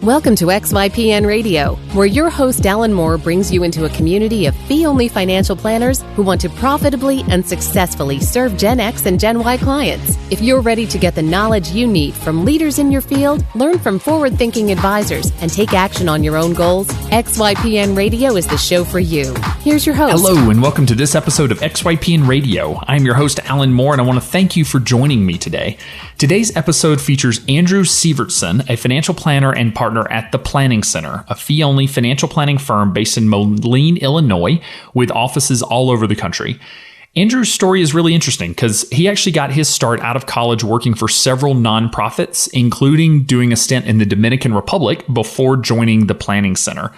Welcome to XYPN Radio, where your host Alan Moore brings you into a community of fee-only financial planners who want to profitably and successfully serve Gen X and Gen Y clients. If you're ready to get the knowledge you need from leaders in your field, learn from forward-thinking advisors, and take action on your own goals, XYPN Radio is the show for you. Here's your host. Hello, and welcome to this episode of XYPN Radio. I'm your host, Alan Moore, and I want to thank you for joining me today. Today's episode features Andrew Sievertson, a financial planner and partner at the Planning Center, a fee-only financial planning firm based in Moline, Illinois, with offices all over the country. Andrew's story is really interesting because he actually got his start out of college working for several nonprofits, including doing a stint in the Dominican Republic before joining the Planning Center.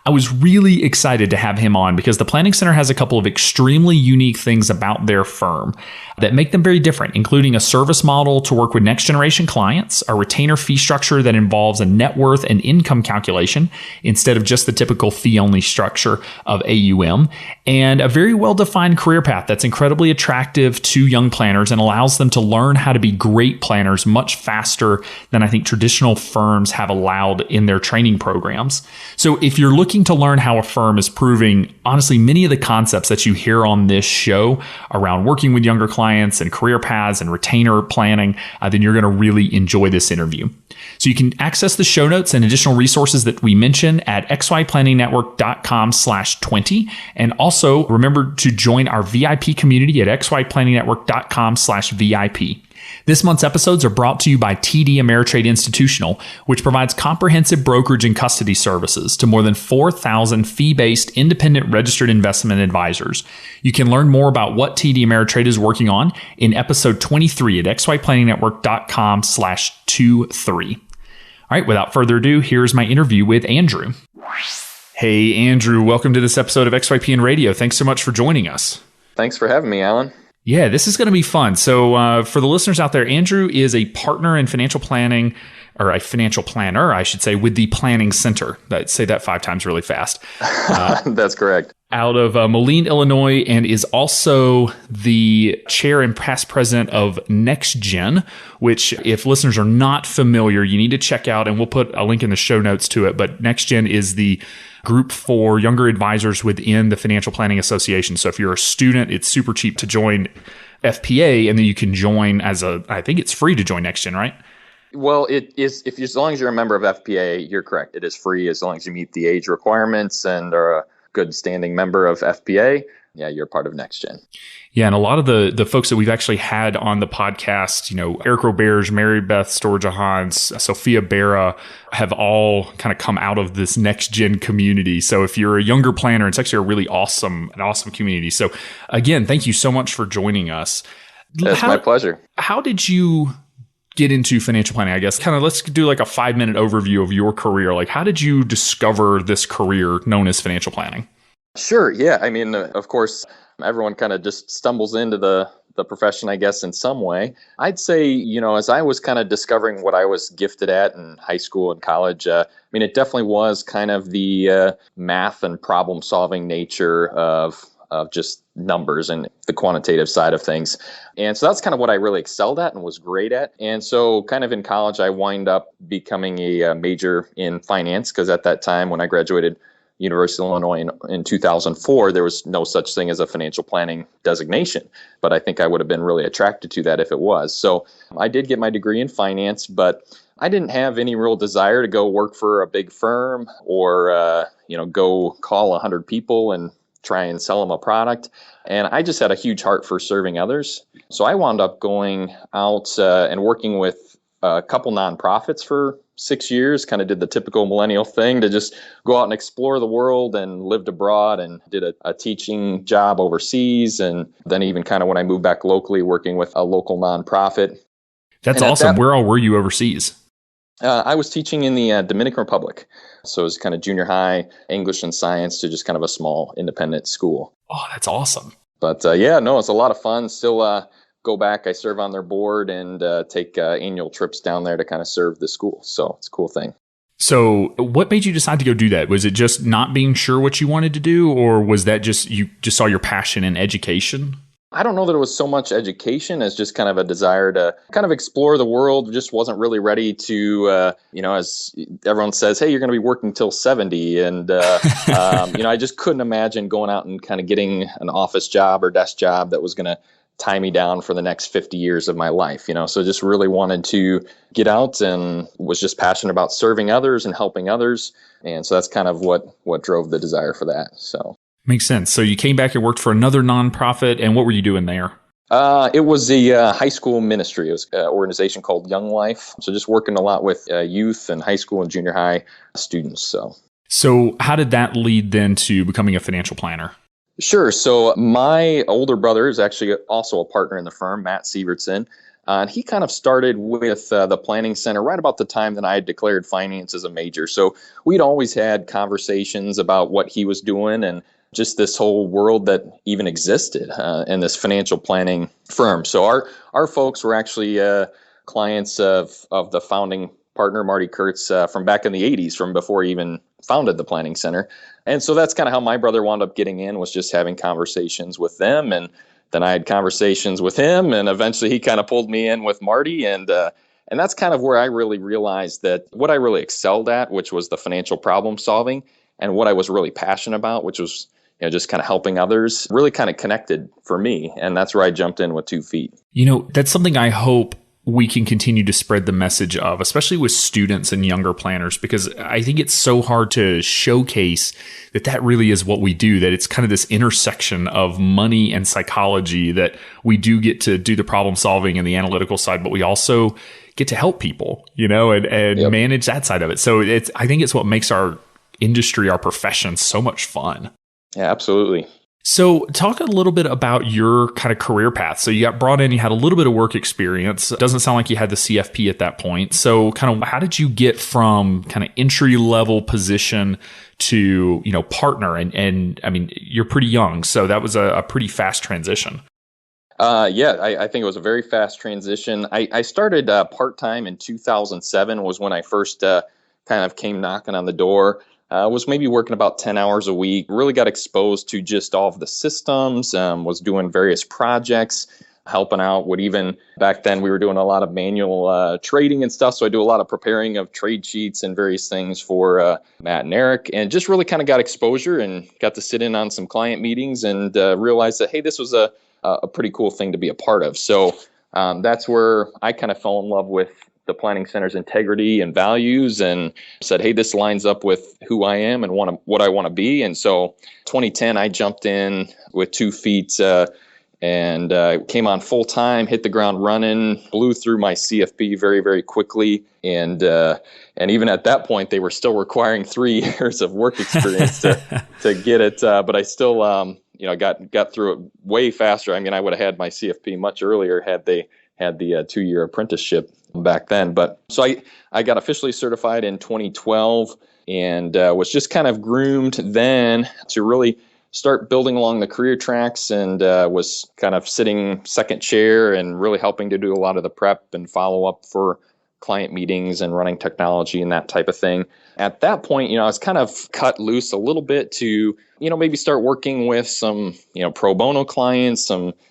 I was really excited to have him on because the Planning Center has a couple of extremely unique things about their firm that make them very different, including a service model to work with next generation clients, a retainer fee structure that involves a net worth and income calculation instead of just the typical fee-only structure of AUM, and a very well-defined career path that's incredibly attractive to young planners and allows them to learn how to be great planners much faster than I think traditional firms have allowed in their training programs. So if you're looking to learn how a firm is proving, honestly, many of the concepts that you hear on this show around working with younger clients and career paths and retainer planning, then you're going to really enjoy this interview. So you can access the show notes and additional resources that we mention at xyplanningnetwork.com/20. And also remember to join our VIP community at xyplanningnetwork.com/VIP. This month's episodes are brought to you by TD Ameritrade Institutional, which provides comprehensive brokerage and custody services to more than 4,000 fee-based independent registered investment advisors. You can learn more about what TD Ameritrade is working on in episode 23 at xyplanningnetwork.com/23. All right, without further ado, here's my interview with Andrew. Hey, Andrew, welcome to this episode of XYPN Radio. Thanks so much for joining us. Thanks for having me, Alan. Yeah, this is going to be fun. So for the listeners out there, Andrew is a partner in financial planning, or a financial planner, I should say, with the Planning Center. Say that 5 times really fast. That's correct. Out of Moline, Illinois, and is also the chair and past president of NextGen, which if listeners are not familiar, you need to check out, and we'll put a link in the show notes to it. But NextGen is the group for younger advisors within the Financial Planning Association. So if you're a student, it's super cheap to join FPA, and then you can join I think it's free to join NextGen, right? Well, it is, as long as you're a member of FPA, you're correct. It is free as long as you meet the age requirements and are a good standing member of FPA. Yeah, you're part of NextGen. Yeah, and a lot of the folks that we've actually had on the podcast, Eric Roberge, Mary Beth Storjahans, Sophia Berra, have all kind of come out of this NextGen community. So if you're a younger planner, it's actually a really awesome community. So again, thank you so much for joining us. It's my pleasure. How did you get into financial planning? I guess let's do like a 5-minute overview of your career. Like, how did you discover this career known as financial planning? Sure. Yeah. I mean, of course, everyone kind of just stumbles into the profession, I guess, in some way. I'd say, as I was kind of discovering what I was gifted at in high school and college, it definitely was kind of the math and problem solving nature of just numbers and the quantitative side of things. And so that's kind of what I really excelled at and was great at. And so kind of in college, I wind up becoming a major in finance because at that time when I graduated University of Illinois in 2004, there was no such thing as a financial planning designation. But I think I would have been really attracted to that if it was. So I did get my degree in finance, but I didn't have any real desire to go work for a big firm or, go call 100 people and try and sell them a product. And I just had a huge heart for serving others. So I wound up going out and working with a couple nonprofits for 6 years, kind of did the typical millennial thing to just go out and explore the world, and lived abroad and did a teaching job overseas. And then even kind of when I moved back locally, working with a local nonprofit. That's awesome. Where all were you overseas? I was teaching in the Dominican Republic. So it was kind of junior high, English and science to just kind of a small independent school. Oh, that's awesome. But it's a lot of fun. Still go back. I serve on their board and take annual trips down there to kind of serve the school. So it's a cool thing. So what made you decide to go do that? Was it just not being sure what you wanted to do, or was that just you just saw your passion in education? I don't know that it was so much education as just kind of a desire to kind of explore the world. Just wasn't really ready to, as everyone says, hey, you're going to be working till 70. And, I just couldn't imagine going out and kind of getting an office job or desk job that was going to tie me down for the next 50 years of my life, so just really wanted to get out and was just passionate about serving others and helping others. And so that's kind of what drove the desire for that. So. Makes sense. So you came back and worked for another nonprofit, and what were you doing there? It was a high school ministry. It was an organization called Young Life. So just working a lot with youth and high school and junior high students. So how did that lead then to becoming a financial planner? Sure. So my older brother is actually also a partner in the firm, Matt Sievertson. And he kind of started with the planning center right about the time that I had declared finance as a major. So we'd always had conversations about what he was doing and just this whole world that even existed in this financial planning firm. So our folks were actually clients of the founding partner, Marty Kurtz, from back in the 80s, from before he even founded the planning center. And so that's kind of how my brother wound up getting in, was just having conversations with them. And then I had conversations with him, and eventually he kind of pulled me in with Marty. And that's kind of where I really realized that what I really excelled at, which was the financial problem solving, and what I was really passionate about, which was just kind of helping others, really kind of connected for me. And that's where I jumped in with 2 feet. That's something I hope we can continue to spread the message of, especially with students and younger planners, because I think it's so hard to showcase that really is what we do, that it's kind of this intersection of money and psychology, that we do get to do the problem solving and the analytical side, but we also get to help people, and Yep. manage that side of it. So I think it's what makes our industry, our profession, so much fun. Yeah, absolutely. So talk a little bit about your kind of career path. So you got brought in, you had a little bit of work experience. It doesn't sound like you had the CFP at that point. So kind of how did you get from kind of entry level position to, partner? And I mean, you're pretty young, so that was a pretty fast transition. I think it was a very fast transition. I started part-time in 2007 was when I first kind of came knocking on the door. Was maybe working about 10 hours a week, really got exposed to just all of the systems, was doing various projects, helping out with, even back then we were doing a lot of manual trading and stuff. So I do a lot of preparing of trade sheets and various things for Matt and Eric, and just really kind of got exposure and got to sit in on some client meetings and realized that, hey, this was a pretty cool thing to be a part of. So that's where I kind of fell in love with the planning center's integrity and values, and said, hey, this lines up with who I am and what I want to be. And so 2010, I jumped in with 2 feet and came on full time, hit the ground running, blew through my CFP very, very quickly. And even at that point, they were still requiring 3 years of work experience to get it. But I still, got through it way faster. I mean, I would have had my CFP much earlier had they had the 2-year apprenticeship back then. But so I got officially certified in 2012 and was just kind of groomed then to really start building along the career tracks, and was kind of sitting second chair and really helping to do a lot of the prep and follow up for client meetings and running technology and that type of thing. At that point, I was kind of cut loose a little bit to, maybe start working with some, pro bono clients,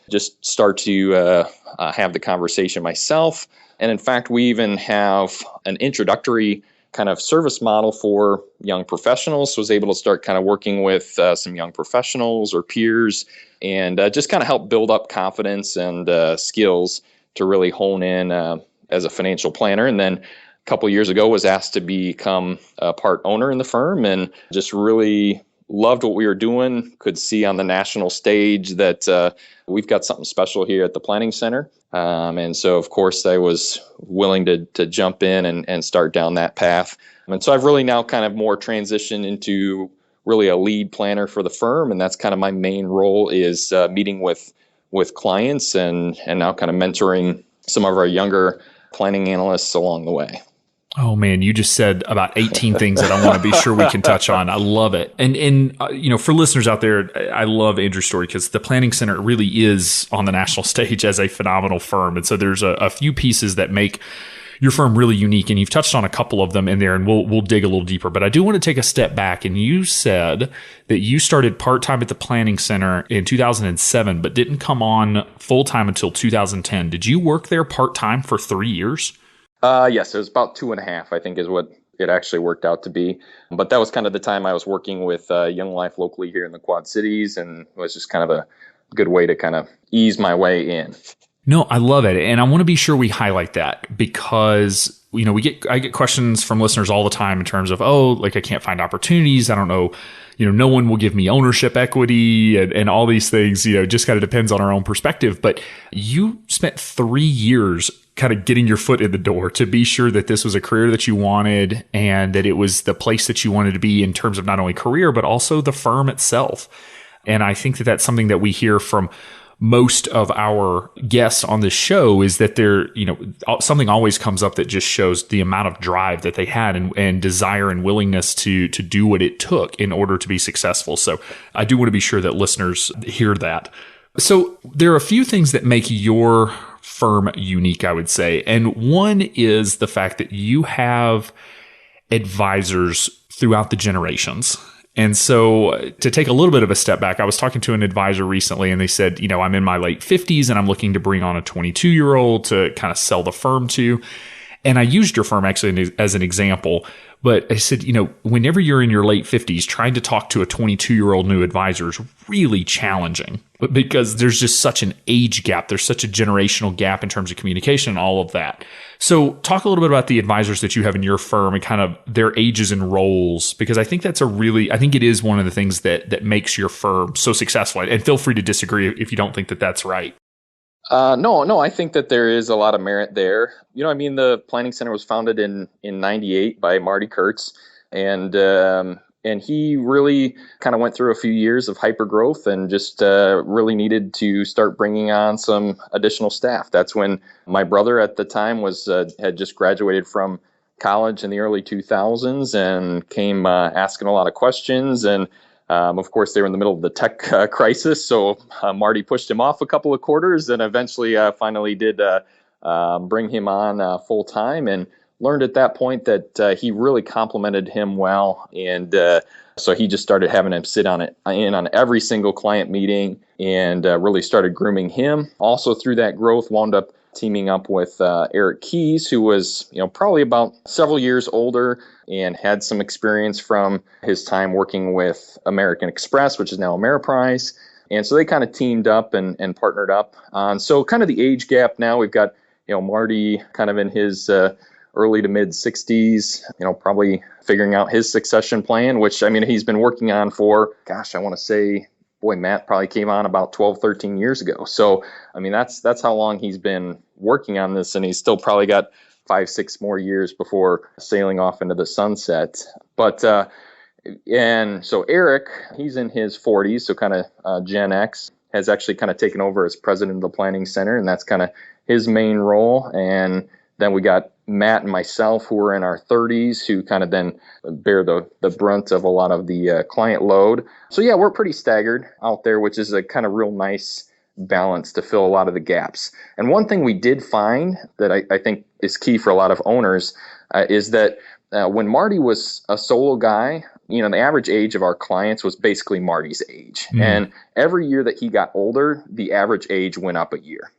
just start to have the conversation myself. And in fact, we even have an introductory kind of service model for young professionals. So I was able to start kind of working with some young professionals or peers, and just kind of help build up confidence and skills to really hone in as a financial planner. And then a couple of years ago was asked to become a part owner in the firm, and just really loved what we were doing, could see on the national stage that we've got something special here at the Planning Center. And so, of course, I was willing to jump in and start down that path. And so I've really now kind of more transitioned into really a lead planner for the firm. And that's kind of my main role, is meeting with clients and now kind of mentoring some of our younger planning analysts along the way. Oh man, you just said about 18 things that I want to be sure we can touch on. I love it. And for listeners out there, I love Andrew's story because the Planning Center really is on the national stage as a phenomenal firm. And so there's a few pieces that make your firm really unique, and you've touched on a couple of them in there, and we'll dig a little deeper. But I do want to take a step back, and you said that you started part-time at the Planning Center in 2007, but didn't come on full-time until 2010. Did you work there part-time for 3 years? Yes, it was about 2.5, I think is what it actually worked out to be. But that was kind of the time I was working with Young Life locally here in the Quad Cities, and it was just kind of a good way to kind of ease my way in. No, I love it. And I want to be sure we highlight that because, I get questions from listeners all the time in terms of, I can't find opportunities. I don't know, no one will give me ownership equity and all these things, just kind of depends on our own perspective. But you spent 3 years kind of getting your foot in the door to be sure that this was a career that you wanted and that it was the place that you wanted to be in terms of not only career, but also the firm itself. And I think that that's something that we hear from most of our guests on this show is that something always comes up that just shows the amount of drive that they had and desire and willingness to do what it took in order to be successful. So I do want to be sure that listeners hear that. So there are a few things that make your firm unique, I would say. And one is the fact that you have advisors throughout the generations. And so to take a little bit of a step back, I was talking to an advisor recently and they said, I'm in my late 50s and I'm looking to bring on a 22-year-old to kind of sell the firm to. And I used your firm actually as an example, but I said, whenever you're in your late 50s, trying to talk to a 22-year-old new advisor is really challenging because there's just such an age gap. There's such a generational gap in terms of communication and all of that. So talk a little bit about the advisors that you have in your firm and kind of their ages and roles, because I think I think it is one of the things that makes your firm so successful. And feel free to disagree if you don't think that that's right. No, I think that there is a lot of merit there. The Planning Center was founded in 98 by Marty Kurtz, and he really kind of went through a few years of hyper growth and just really needed to start bringing on some additional staff. That's when my brother at the time had just graduated from college in the early 2000s and came asking a lot of questions. And of course, they were in the middle of the tech crisis, so Marty pushed him off a couple of quarters and eventually finally did bring him on full time, and learned at that point that he really complimented him well. And so he just started having him sit in on every single client meeting and really started grooming him. Also through that growth, wound up teaming up with Eric Keys, who was probably about several years older and had some experience from his time working with American Express, which is now Ameriprise. And so they kind of teamed up and partnered up on. So kind of the age gap now, we've got Marty kind of in his early to mid 60s, probably figuring out his succession plan, which he's been working on for, I want to say, Matt probably came on about 12, 13 years ago. So, that's how long he's been working on this, and he's still probably got 5, 6 more years before sailing off into the sunset. But, and so Eric, he's in his 40s, so kind of Gen X, has actually kind of taken over as president of the Planning Center, and that's kind of his main role. And then we got Matt and myself, who are in our 30s, who kind of then bear the brunt of a lot of the client load. So yeah, we're pretty staggered out there, which is a kind of real nice balance to fill a lot of the gaps. And one thing we did find that I think is key for a lot of owners is that when Marty was a solo guy, the average age of our clients was basically Marty's age. Mm. And every year that he got older, the average age went up a year.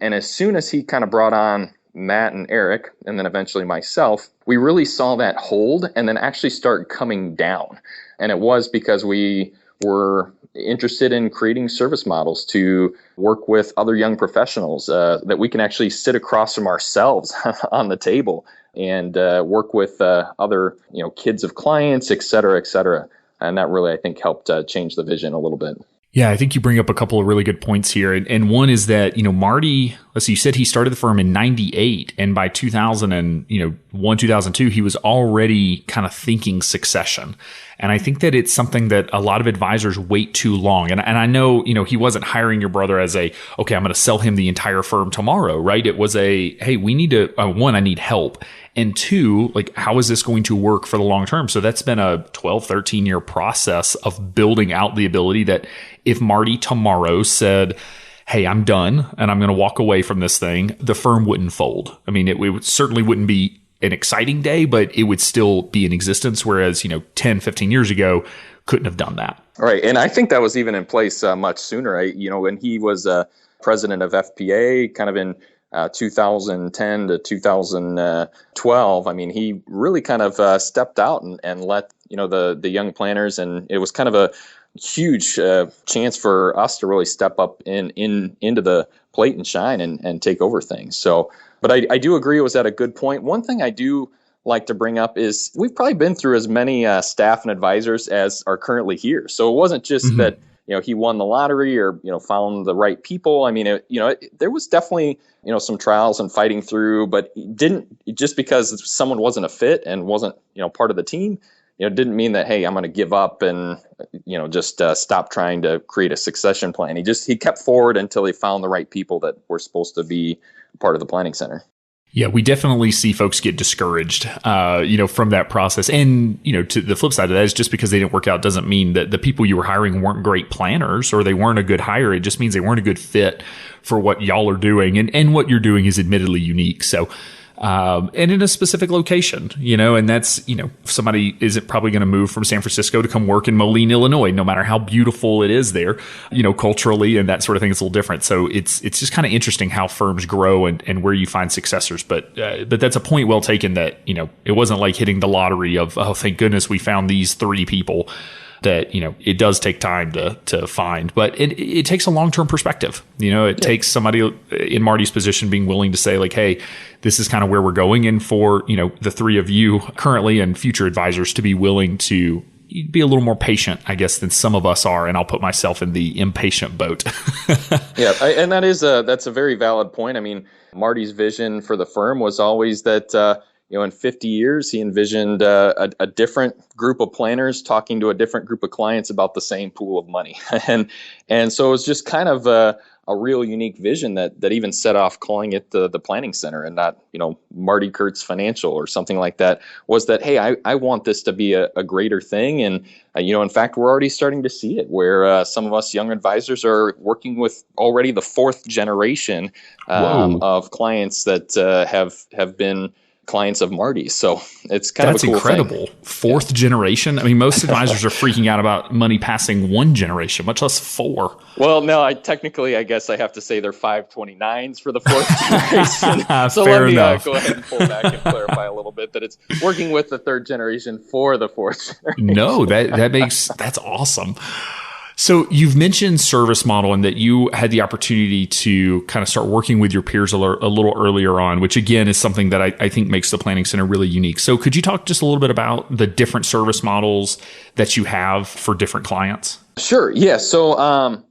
And as soon as he kind of brought on Matt and Eric, and then eventually myself, we really saw that hold and then actually start coming down. And it was because we were interested in creating service models to work with other young professionals that we can actually sit across from ourselves on the table and work with other kids of clients, et cetera, et cetera. And that really, I think, helped change the vision a little bit. Yeah, I think you bring up a couple of really good points here. And one is that, Marty, let's see, you said he started the firm in 98. And by 2001, 2002, he was already kind of thinking succession. And I think that it's something that a lot of advisors wait too long. And I know, he wasn't hiring your brother as okay, I'm going to sell him the entire firm tomorrow, right? It was hey, we need to, one, I need help. And two, how is this going to work for the long term? So that's been a 12, 13-year process of building out the ability that if Marty tomorrow said, hey, I'm done and I'm going to walk away from this thing, the firm wouldn't fold. I mean, it certainly wouldn't be an exciting day, but it would still be in existence. Whereas, 10, 15 years ago, couldn't have done that. Right. And I think that was even in place much sooner. When he was president of FPA, kind of in 2010 to 2012, I mean, he really kind of stepped out and let, the young planners, and it was kind of a huge chance for us to really step up into the plate and shine and take over things. So, but I do agree it was at a good point. One thing I do like to bring up is we've probably been through as many staff and advisors as are currently here. So it wasn't just that, he won the lottery or, found the right people. I mean, there was definitely, some trials and fighting through, but just because someone wasn't a fit and wasn't, part of the team, didn't mean that, hey, I'm going to give up and, just stop trying to create a succession plan. He kept forward until he found the right people that were supposed to be part of the planning center. Yeah, we definitely see folks get discouraged, from that process. And, to the flip side of that is just because they didn't work out doesn't mean that the people you were hiring weren't great planners or they weren't a good hire. It just means they weren't a good fit for what y'all are doing. And what you're doing is admittedly unique. So, and in a specific location, and that's, somebody isn't probably going to move from San Francisco to come work in Moline, Illinois, no matter how beautiful it is there, culturally and that sort of thing. It's a little different. So it's just kind of interesting how firms grow and where you find successors. But that's a point well taken that, it wasn't like hitting the lottery of, oh, thank goodness we found these 3 people. That, it does take time to find, but it takes a long-term perspective. It takes somebody in Marty's position being willing to say like, hey, this is kind of where we're going. And for, the 3 of you currently and future advisors to be willing to be a little more patient, I guess, than some of us are. And I'll put myself in the impatient boat. Yeah. And that's a very valid point. I mean, Marty's vision for the firm was always that, in 50 years, he envisioned a different group of planners talking to a different group of clients about the same pool of money. and so it was just kind of a real unique vision that even set off calling it the planning center and not, Marty Kurtz Financial or something like that, was that, hey, I want this to be a greater thing. And, in fact, we're already starting to see it where some of us young advisors are working with already the 4th generation of clients that have been clients of Marty's. So it's kind of a cool incredible thing. 4th generation. I mean, most advisors are freaking out about money passing 1 generation, much less 4. Well, no, I guess I have to say they're 529s for the 4th generation. So Fair let me enough. go ahead and pull back and clarify a little bit that it's working with the 3rd generation for the 4th generation. No, that's awesome. So you've mentioned service model and that you had the opportunity to kind of start working with your peers a little earlier on, which again is something that I think makes the Planning Center really unique. So could you talk just a little bit about the different service models that you have for different clients? Sure. Yeah. So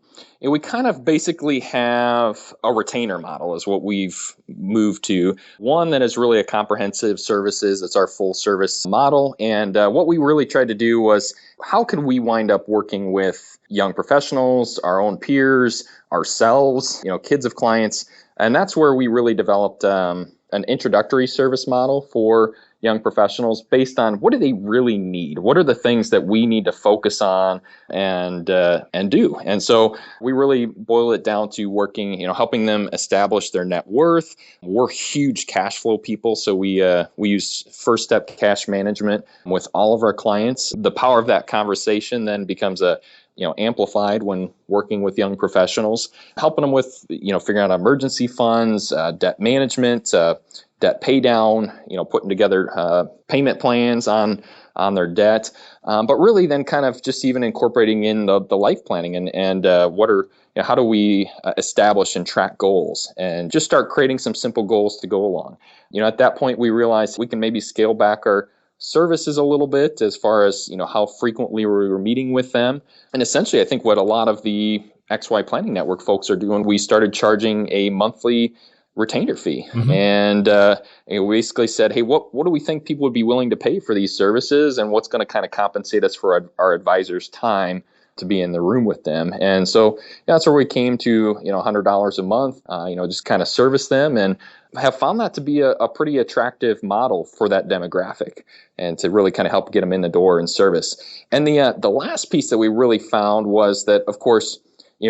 we kind of basically have a retainer model is what we've moved to. One that is really a comprehensive services. It's our full service model. And what we really tried to do was how could we wind up working with young professionals, our own peers, ourselves, kids of clients. And that's where we really developed an introductory service model for young professionals based on what do they really need? What are the things that we need to focus on and do? And so we really boil it down to working, helping them establish their net worth. We're huge cash flow people, so we use first step cash management with all of our clients. The power of that conversation then becomes amplified when working with young professionals, helping them with, figuring out emergency funds, debt management, debt pay down, putting together payment plans on their debt, but really then kind of just even incorporating in the life planning and how do we establish and track goals and just start creating some simple goals to go along. At that point, we realized we can maybe scale back our services a little bit as far as, how frequently we were meeting with them. And essentially, I think what a lot of the XY Planning Network folks are doing, we started charging a monthly retainer fee. Mm-hmm. And we basically said, hey, what do we think people would be willing to pay for these services and what's going to kind of compensate us for our advisors' time to be in the room with them. And so that's where we came to, $100 a month, just kind of service them and have found that to be a pretty attractive model for that demographic and to really kind of help get them in the door and service. And the last piece that we really found was that, of course,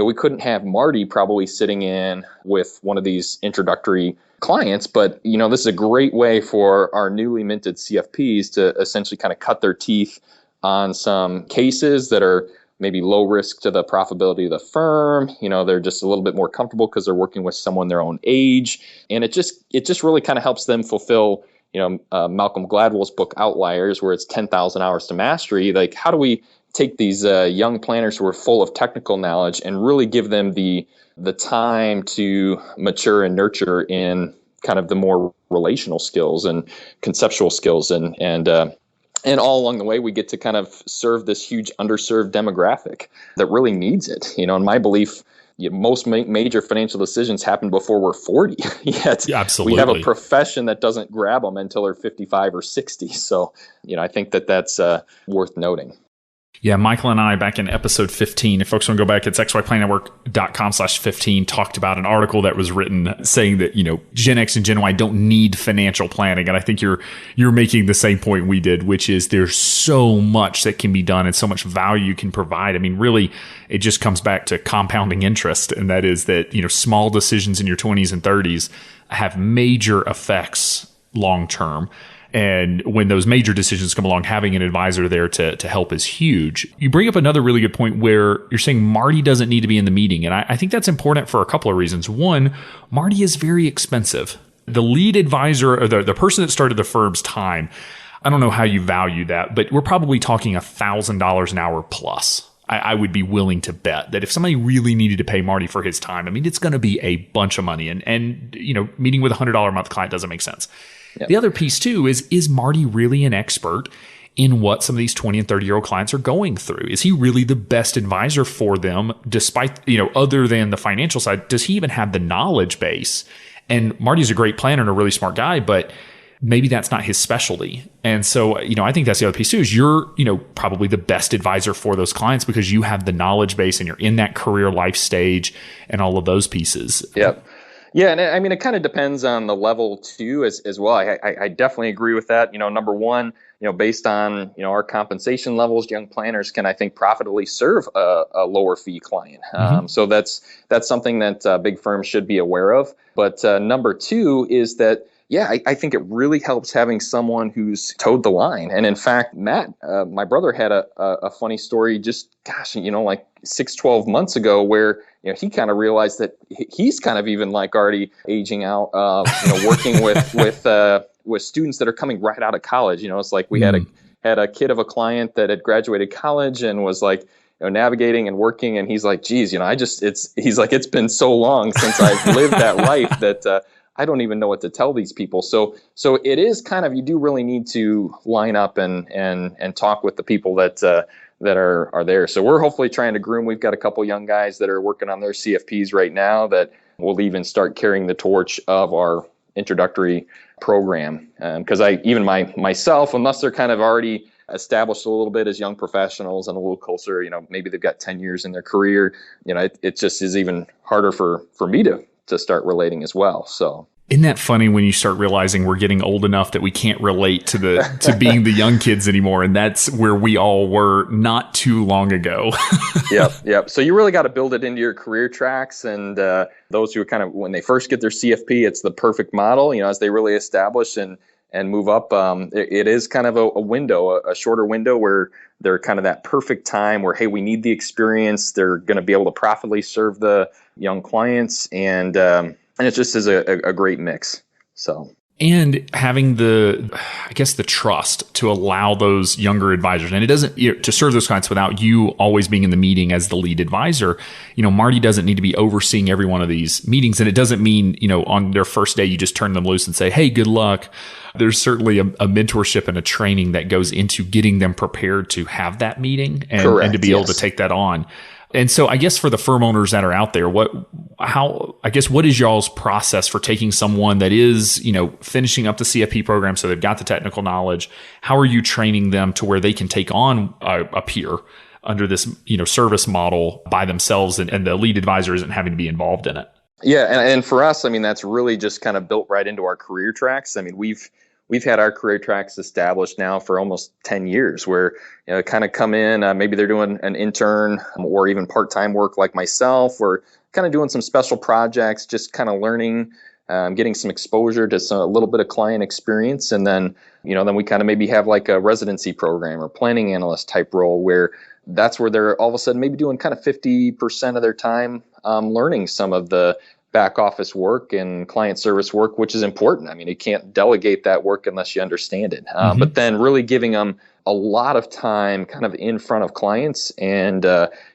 we couldn't have Marty probably sitting in with one of these introductory clients, but, this is a great way for our newly minted CFPs to essentially kind of cut their teeth on some cases that are maybe low risk to the profitability of the firm. They're just a little bit more comfortable because they're working with someone their own age. And it just really kind of helps them fulfill, Malcolm Gladwell's book Outliers, where it's 10,000 hours to mastery. Like, how do we take these young planners who are full of technical knowledge and really give them the time to mature and nurture in kind of the more relational skills and conceptual skills, and all along the way, we get to kind of serve this huge underserved demographic that really needs it. In my belief, most major financial decisions happen before we're 40. Yet Absolutely. We have a profession that doesn't grab them until they're 55 or 60. So, I think that's worth noting. Yeah, Michael and I, back in episode 15, if folks want to go back, it's xyplannetwork.com/15, talked about an article that was written saying that, Gen X and Gen Y don't need financial planning. And I think you're making the same point we did, which is there's so much that can be done and so much value you can provide. I mean, really, it just comes back to compounding interest. And that is that, small decisions in your 20s and 30s have major effects long term. And when those major decisions come along, having an advisor there to help is huge. You bring up another really good point where you're saying Marty doesn't need to be in the meeting. And I think that's important for a couple of reasons. One, Marty is very expensive. The lead advisor, or the person that started the firm's time, I don't know how you value that, but we're probably talking $1,000 an hour plus. I would be willing to bet that if somebody really needed to pay Marty for his time, I mean, it's going to be a bunch of money. And meeting with a $100 a month client doesn't make sense. Yep. The other piece too is Marty really an expert in what some of these 20 and 30-year-old clients are going through? Is he really the best advisor for them despite, other than the financial side? Does he even have the knowledge base? And Marty's a great planner and a really smart guy, but maybe that's not his specialty. And so, I think that's the other piece too, is you're, probably the best advisor for those clients because you have the knowledge base and you're in that career life stage and all of those pieces. Yep. Yeah, and I mean, it kind of depends on the level too, as well. I definitely agree with that. Number one, based on our compensation levels, young planners can, I think, profitably serve a lower fee client. So that's something that big firms should be aware of. But number two is that, yeah, I think it really helps having someone who's towed the line. And in fact, Matt, my brother, had a funny story just, like 12 months ago where, he kind of realized that he's kind of even like already aging out, working with students that are coming right out of college. It's like we had a kid of a client that had graduated college and was like, navigating and working. And he's like, geez, he's like, it's been so long since I've lived that life that, I don't even know what to tell these people. So it is kind of, you do really need to line up and talk with the people that are there. So we're hopefully trying to groom. We've got a couple young guys that are working on their CFPs right now that will even start carrying the torch of our introductory program. Because myself, unless they're kind of already established a little bit as young professionals and a little closer, maybe they've got 10 years in their career, it just is even harder for me to start relating as well. So isn't that funny when you start realizing we're getting old enough that we can't relate to being the young kids anymore? And that's where we all were not too long ago. Yep. So you really got to build it into your career tracks. And those who are kind of, when they first get their CFP, it's the perfect model, as they really establish and move up. It is kind of a window, a shorter window where they're kind of that perfect time where, hey, we need the experience. They're going to be able to profitably serve the young clients. And it just is a great mix. So, and having the trust to allow those younger advisors, and it doesn't to serve those clients without you always being in the meeting as the lead advisor. Marty doesn't need to be overseeing every one of these meetings, and it doesn't mean on their first day you just turn them loose and say, "Hey, good luck." There's certainly a mentorship and a training that goes into getting them prepared to have that meeting and to be able to take that on. And so I guess for the firm owners that are out there, what is y'all's process for taking someone that is, finishing up the CFP program, so they've got the technical knowledge? How are you training them to where they can take on a peer under this, service model by themselves and the lead advisor isn't having to be involved in it? Yeah. And for us, that's really just kind of built right into our career tracks. We've we've had our career tracks established now for almost 10 years where, kind of come in, maybe they're doing an intern or even part-time work like myself, or kind of doing some special projects, just kind of learning, getting some exposure to a little bit of client experience. And then, then we kind of maybe have like a residency program or planning analyst type role where that's where they're all of a sudden maybe doing kind of 50% of their time learning some of the back office work and client service work, which is important. I mean, you can't delegate that work unless you understand it. But then really giving them a lot of time kind of in front of clients. And,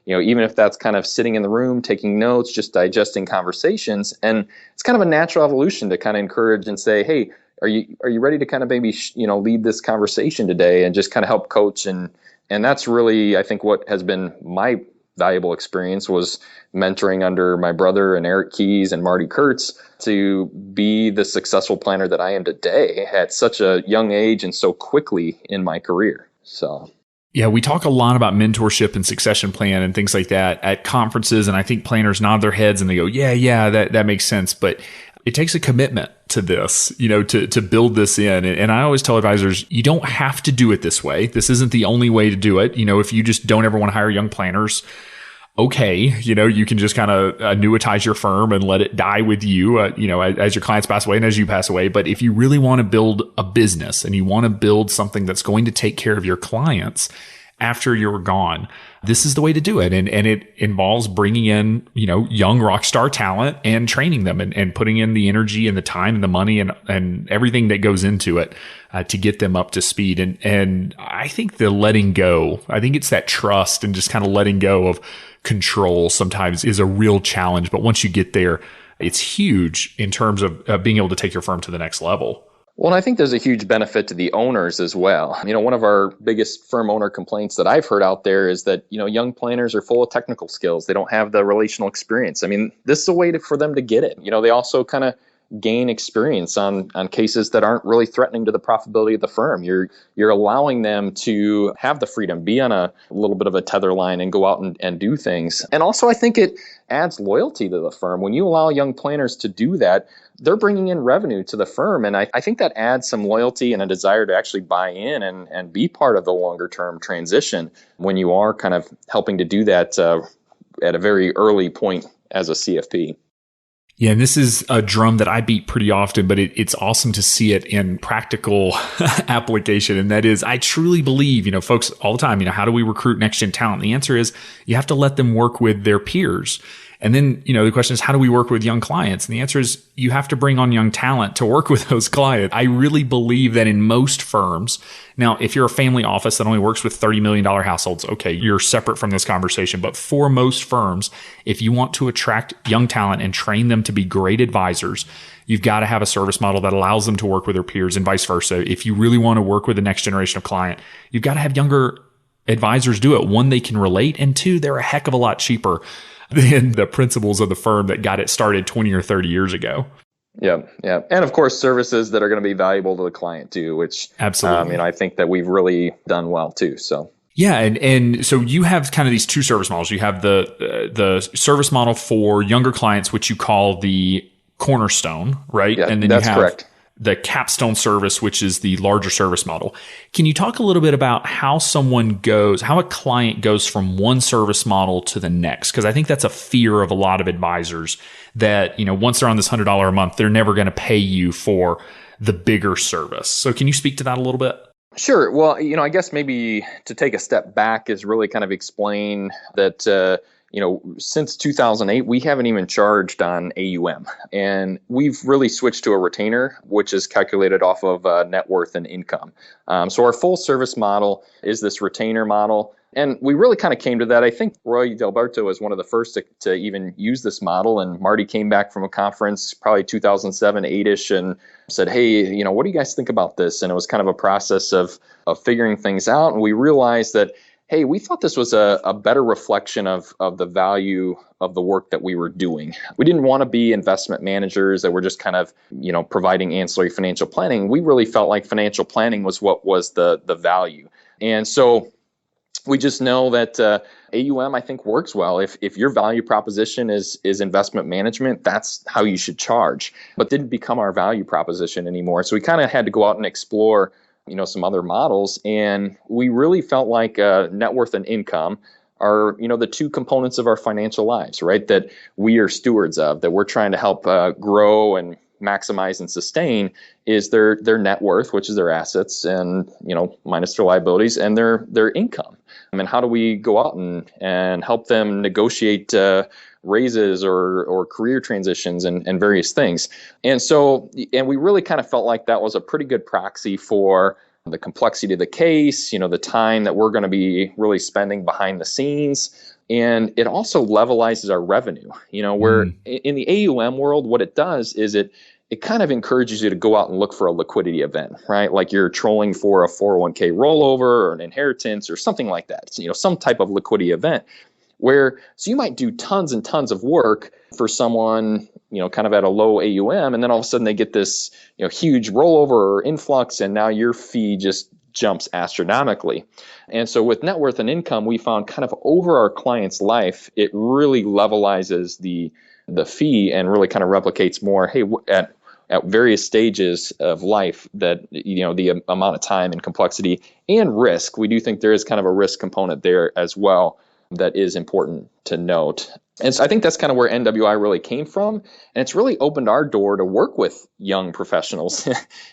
even if that's kind of sitting in the room, taking notes, just digesting conversations. And it's kind of a natural evolution to kind of encourage and say, hey, are you ready to kind of maybe, lead this conversation today and just kind of help coach? And that's really, I think, what has been my valuable experience was mentoring under my brother and Eric Keys and Marty Kurtz to be the successful planner that I am today at such a young age and so quickly in my career. So, yeah, we talk a lot about mentorship and succession plan and things like that at conferences. And I think planners nod their heads and they go, yeah, that makes sense. But it takes a commitment to this, to build this in. And I always tell advisors, you don't have to do it this way. This isn't the only way to do it. If you just don't ever want to hire young planners, okay, you can just kind of annuitize your firm and let it die with you, as your clients pass away and as you pass away. But if you really want to build a business and you want to build something that's going to take care of your clients after you're gone, this is the way to do it. And it involves bringing in, young rock star talent and training them and putting in the energy and the time and the money and everything that goes into it to get them up to speed. And I think the letting go, I think it's that trust and just kind of letting go of control sometimes is a real challenge. But once you get there, it's huge in terms of being able to take your firm to the next level. Well, I think there's a huge benefit to the owners as well. One of our biggest firm owner complaints that I've heard out there is that, young planners are full of technical skills. They don't have the relational experience. I mean, this is a way for them to get it. They also kind of gain experience on cases that aren't really threatening to the profitability of the firm. You're allowing them to have the freedom, be on a little bit of a tether line and go out and do things. And also, I think it adds loyalty to the firm. When you allow young planners to do that, they're bringing in revenue to the firm. And I think that adds some loyalty and a desire to actually buy in and be part of the longer term transition when you are kind of helping to do that at a very early point as a CFP. Yeah, and this is a drum that I beat pretty often, but it's awesome to see it in practical application. And that is, I truly believe, folks all the time, how do we recruit next gen talent? The answer is you have to let them work with their peers. And then, the question is, how do we work with young clients? And the answer is you have to bring on young talent to work with those clients. I really believe that in most firms, now, if you're a family office that only works with $30 million households, okay, you're separate from this conversation. But for most firms, if you want to attract young talent and train them to be great advisors, you've got to have a service model that allows them to work with their peers and vice versa. If you really want to work with the next generation of client, you've got to have younger advisors do it. One, they can relate, and two, they're a heck of a lot cheaper than the principals of the firm that got it started 20 or 30 years ago. Yeah. And of course, services that are going to be valuable to the client too, which absolutely, I think that we've really done well too. So. Yeah. And so you have kind of these two service models. You have the service model for younger clients, which you call the cornerstone, right? Yeah, and then that's you have correct. The capstone service, which is the larger service model. Can you talk a little bit about how a client goes from one service model to the next? Because I think that's a fear of a lot of advisors that, once they're on this $100 a month, they're never going to pay you for the bigger service. So can you speak to that a little bit? Sure. Well, I guess maybe to take a step back is really kind of explain that, since 2008, we haven't even charged on AUM. And we've really switched to a retainer, which is calculated off of net worth and income. So our full service model is this retainer model. And we really kind of came to that. I think Roy Delberto was one of the first to even use this model. And Marty came back from a conference, probably 2007, 8-ish, and said, hey, what do you guys think about this? And it was kind of a process of figuring things out. And we realized that, hey, we thought this was a better reflection of the value of the work that we were doing. We didn't want to be investment managers that were just kind of, providing ancillary financial planning. We really felt like financial planning was what was the value. And so We just know that AUM, I think, works well. If your value proposition is investment management, that's how you should charge. But didn't become our value proposition anymore. So we kind of had to go out and explore, some other models. And we really felt like net worth and income are, the two components of our financial lives, right? That we are stewards of, that we're trying to help grow and maximize and sustain, is their net worth, which is their assets, and minus their liabilities, and their income. And how do we go out and help them negotiate raises or career transitions and various things. And we really kind of felt like that was a pretty good proxy for the complexity of the case, the time that we're going to be really spending behind the scenes. And it also levelizes our revenue. Where in the AUM world, what it does is it kind of encourages you to go out and look for a liquidity event, right? Like you're trolling for a 401k rollover or an inheritance or something like that. Some type of liquidity event so you might do tons and tons of work for someone, kind of at a low AUM, and then all of a sudden they get this, huge rollover or influx, and now your fee just jumps astronomically. And so with net worth and income, we found kind of over our client's life, it really levelizes the fee and really kind of replicates more, hey, at various stages of life, that the amount of time and complexity and risk, we do think there is kind of a risk component there as well that is important to note. And so I think that's kind of where NWI really came from. And it's really opened our door to work with young professionals,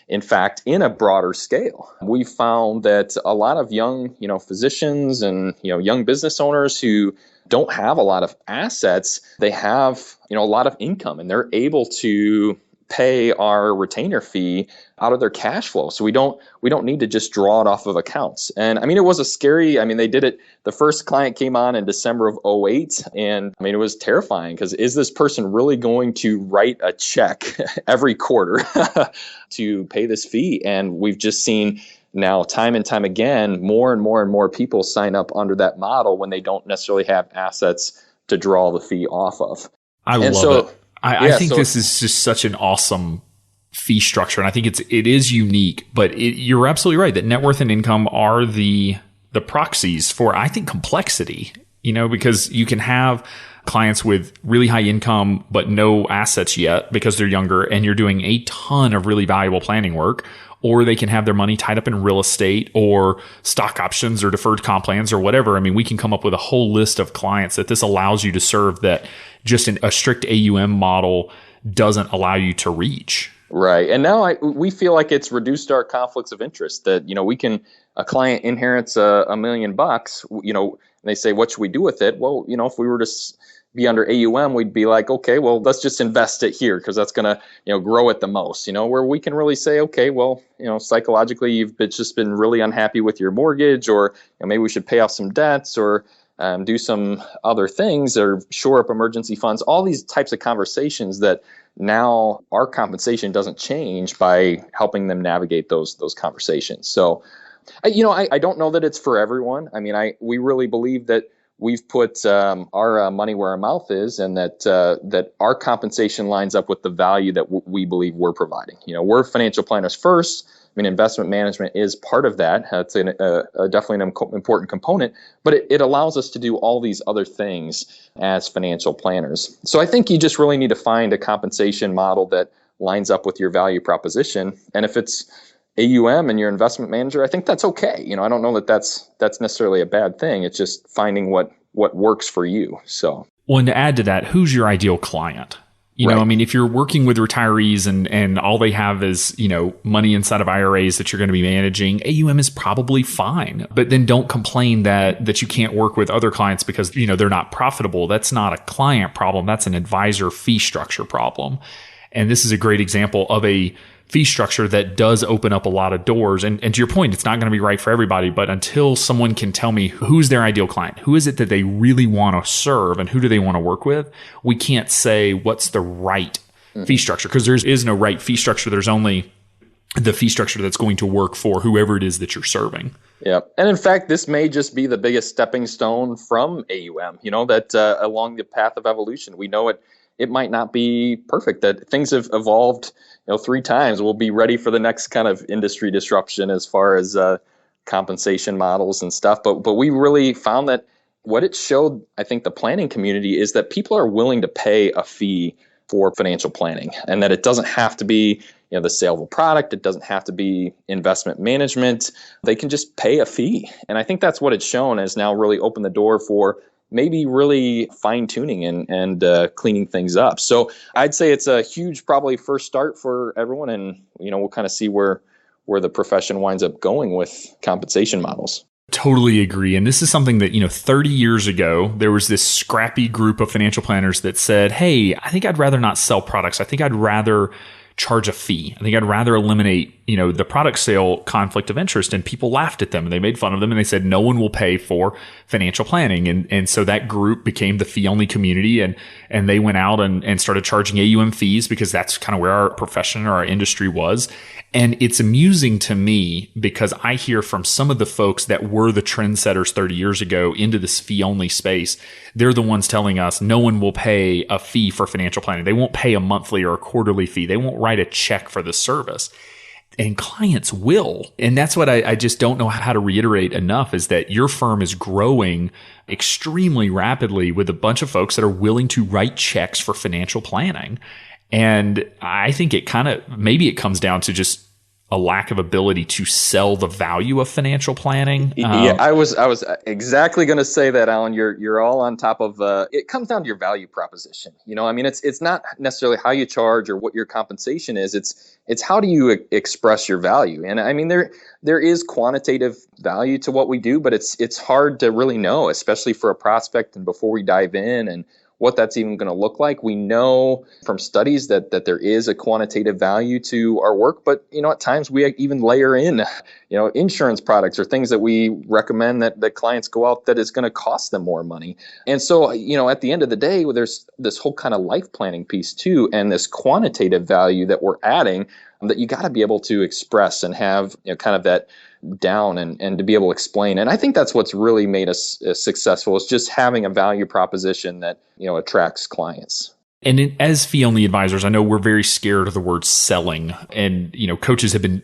in fact, in a broader scale. We found that a lot of young, physicians and, young business owners who don't have a lot of assets, they have, a lot of income, and they're able to pay our retainer fee out of their cash flow. So we don't need to just draw it off of accounts. And it was they did it. The first client came on in December of 2008. And it was terrifying, because is this person really going to write a check every quarter to pay this fee? And we've just seen now time and time again, more and more and more people sign up under that model when they don't necessarily have assets to draw the fee off of. I love it. I think this is just such an awesome fee structure, and I think it is unique. But you're absolutely right that net worth and income are the proxies for, I think, complexity. Because you can have clients with really high income but no assets yet because they're younger, and you're doing a ton of really valuable planning work. Or they can have their money tied up in real estate or stock options or deferred comp plans or whatever. We can come up with a whole list of clients that this allows you to serve that just a strict AUM model doesn't allow you to reach. Right. And now we feel like it's reduced our conflicts of interest, that, a client inherits $1 million, and they say, what should we do with it? Well, if we were to be under AUM, we'd be like, okay, well, let's just invest it here, because that's going to, grow it the most, where we can really say, okay, well, psychologically, you've just been really unhappy with your mortgage, or maybe we should pay off some debts, or do some other things, or shore up emergency funds, all these types of conversations that now our compensation doesn't change by helping them navigate those conversations. So, I don't know that it's for everyone. We really believe that we've put our money where our mouth is, and that our compensation lines up with the value that we believe we're providing. We're financial planners first. Investment management is part of that. It's definitely an important component, but it allows us to do all these other things as financial planners. So I think you just really need to find a compensation model that lines up with your value proposition. And if it's AUM and your investment manager, I think that's okay. I don't know that that's necessarily a bad thing. It's just finding what works for you. So, well, and to add to that, who's your ideal client? Right. If you're working with retirees and all they have is, money inside of IRAs that you're going to be managing, AUM is probably fine. But then don't complain that you can't work with other clients because, they're not profitable. That's not a client problem. That's an advisor fee structure problem. And this is a great example of a fee structure that does open up a lot of doors. And to your point, it's not going to be right for everybody, but until someone can tell me who's their ideal client, who is it that they really want to serve, and who do they want to work with, we can't say what's the right fee structure, because there is no right fee structure. There's only the fee structure that's going to work for whoever it is that you're serving. Yeah. And in fact, this may just be the biggest stepping stone from AUM, that along the path of evolution. We know it might not be perfect, that things have evolved 3 times. We'll be ready for the next kind of industry disruption as far as compensation models and stuff. But we really found that what it showed, I think, the planning community is that people are willing to pay a fee for financial planning, and that it doesn't have to be the sale of a product. It doesn't have to be investment management. They can just pay a fee. And I think that's what it's shown has now really opened the door for maybe really fine tuning and cleaning things up. So I'd say it's a huge, probably first start for everyone. And, we'll kind of see where the profession winds up going with compensation models. Totally agree. And this is something that, 30 years ago, there was this scrappy group of financial planners that said, hey, I think I'd rather not sell products. I think I'd rather charge a fee. I think I'd rather eliminate, the product sale conflict of interest. And people laughed at them and they made fun of them and they said, no one will pay for financial planning. And so that group became the fee only community. And they went out and started charging AUM fees because that's kind of where our profession or our industry was. And it's amusing to me because I hear from some of the folks that were the trendsetters 30 years ago into this fee only space. They're the ones telling us no one will pay a fee for financial planning. They won't pay a monthly or a quarterly fee. They won't write a check for the service. And clients will. And that's what I just don't know how to reiterate enough is that your firm is growing extremely rapidly with a bunch of folks that are willing to write checks for financial planning. And I think maybe it comes down to just a lack of ability to sell the value of financial planning. Yeah, I was exactly going to say that, Alan. You're all on top of. It comes down to your value proposition. It's not necessarily how you charge or what your compensation is. It's how do you express your value. And I mean there is quantitative value to what we do, but it's hard to really know, especially for a prospect and before we dive in and what that's even going to look like. We know from studies that there is a quantitative value to our work, but at times we even layer in insurance products or things that we recommend that clients go out that is going to cost them more money. And so at the end of the day, there's this whole kind of life planning piece too, and this quantitative value that we're adding that you got to be able to express and have kind of that down and to be able to explain. And I think that's what's really made us successful is just having a value proposition that attracts clients. And as fee-only advisors, I know we're very scared of the word selling. And,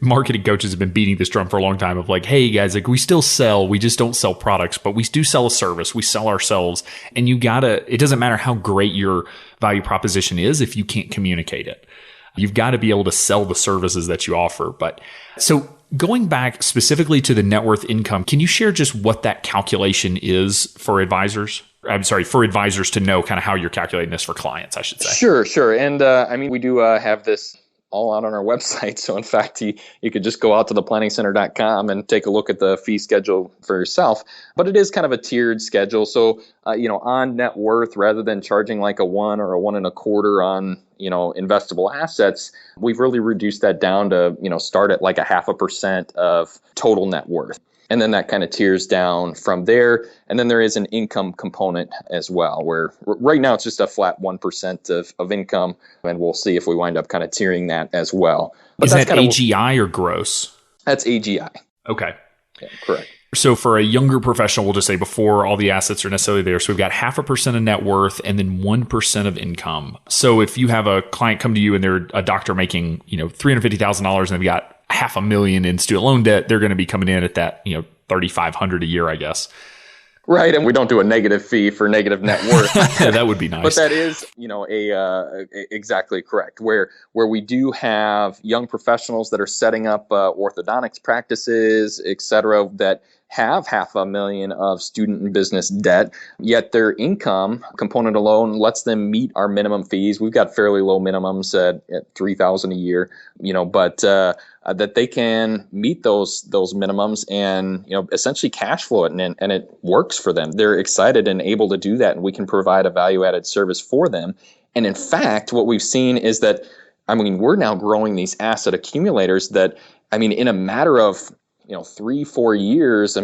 marketing coaches have been beating this drum for a long time of like, hey guys, we still sell, we just don't sell products, but we do sell a service, we sell ourselves. And it doesn't matter how great your value proposition is if you can't communicate it. You've got to be able to sell the services that you offer. But so going back specifically to the net worth income, can you share just what that calculation is for advisors? For advisors to know kind of how you're calculating this for clients, I should say. Sure. And we do have this all out on our website. So in fact, you could just go out to theplanningscenter.com and take a look at the fee schedule for yourself. But it is kind of a tiered schedule. So, on net worth, rather than charging like a 1 or a 1.25 on, investable assets, we've really reduced that down to, start at like 0.5% of total net worth. And then that kind of tiers down from there. And then there is an income component as well, where right now it's just a flat 1% of income. And we'll see if we wind up kind of tiering that as well. But is that AGI or gross? That's AGI. Okay. Yeah, correct. So for a younger professional, we'll just say before all the assets are necessarily there. So we've got 0.5% of net worth and then 1% of income. So if you have a client come to you and they're a doctor making, $350,000 and they've got $500,000 in student loan debt, they're going to be coming in at that, $3,500 a year, I guess. Right. And we don't do a negative fee for negative net worth. That would be nice. But that is, exactly correct. Where we do have young professionals that are setting up orthodontics practices, et cetera, that have $500,000 of student and business debt, yet their income component alone lets them meet our minimum fees. We've got fairly low minimums at $3,000 a year, but that they can meet those minimums and essentially cash flow it, and it works for them. They're excited and able to do that, and we can provide a value-added service for them. And in fact, what we've seen is that we're now growing these asset accumulators that in a matter of 3-4 years,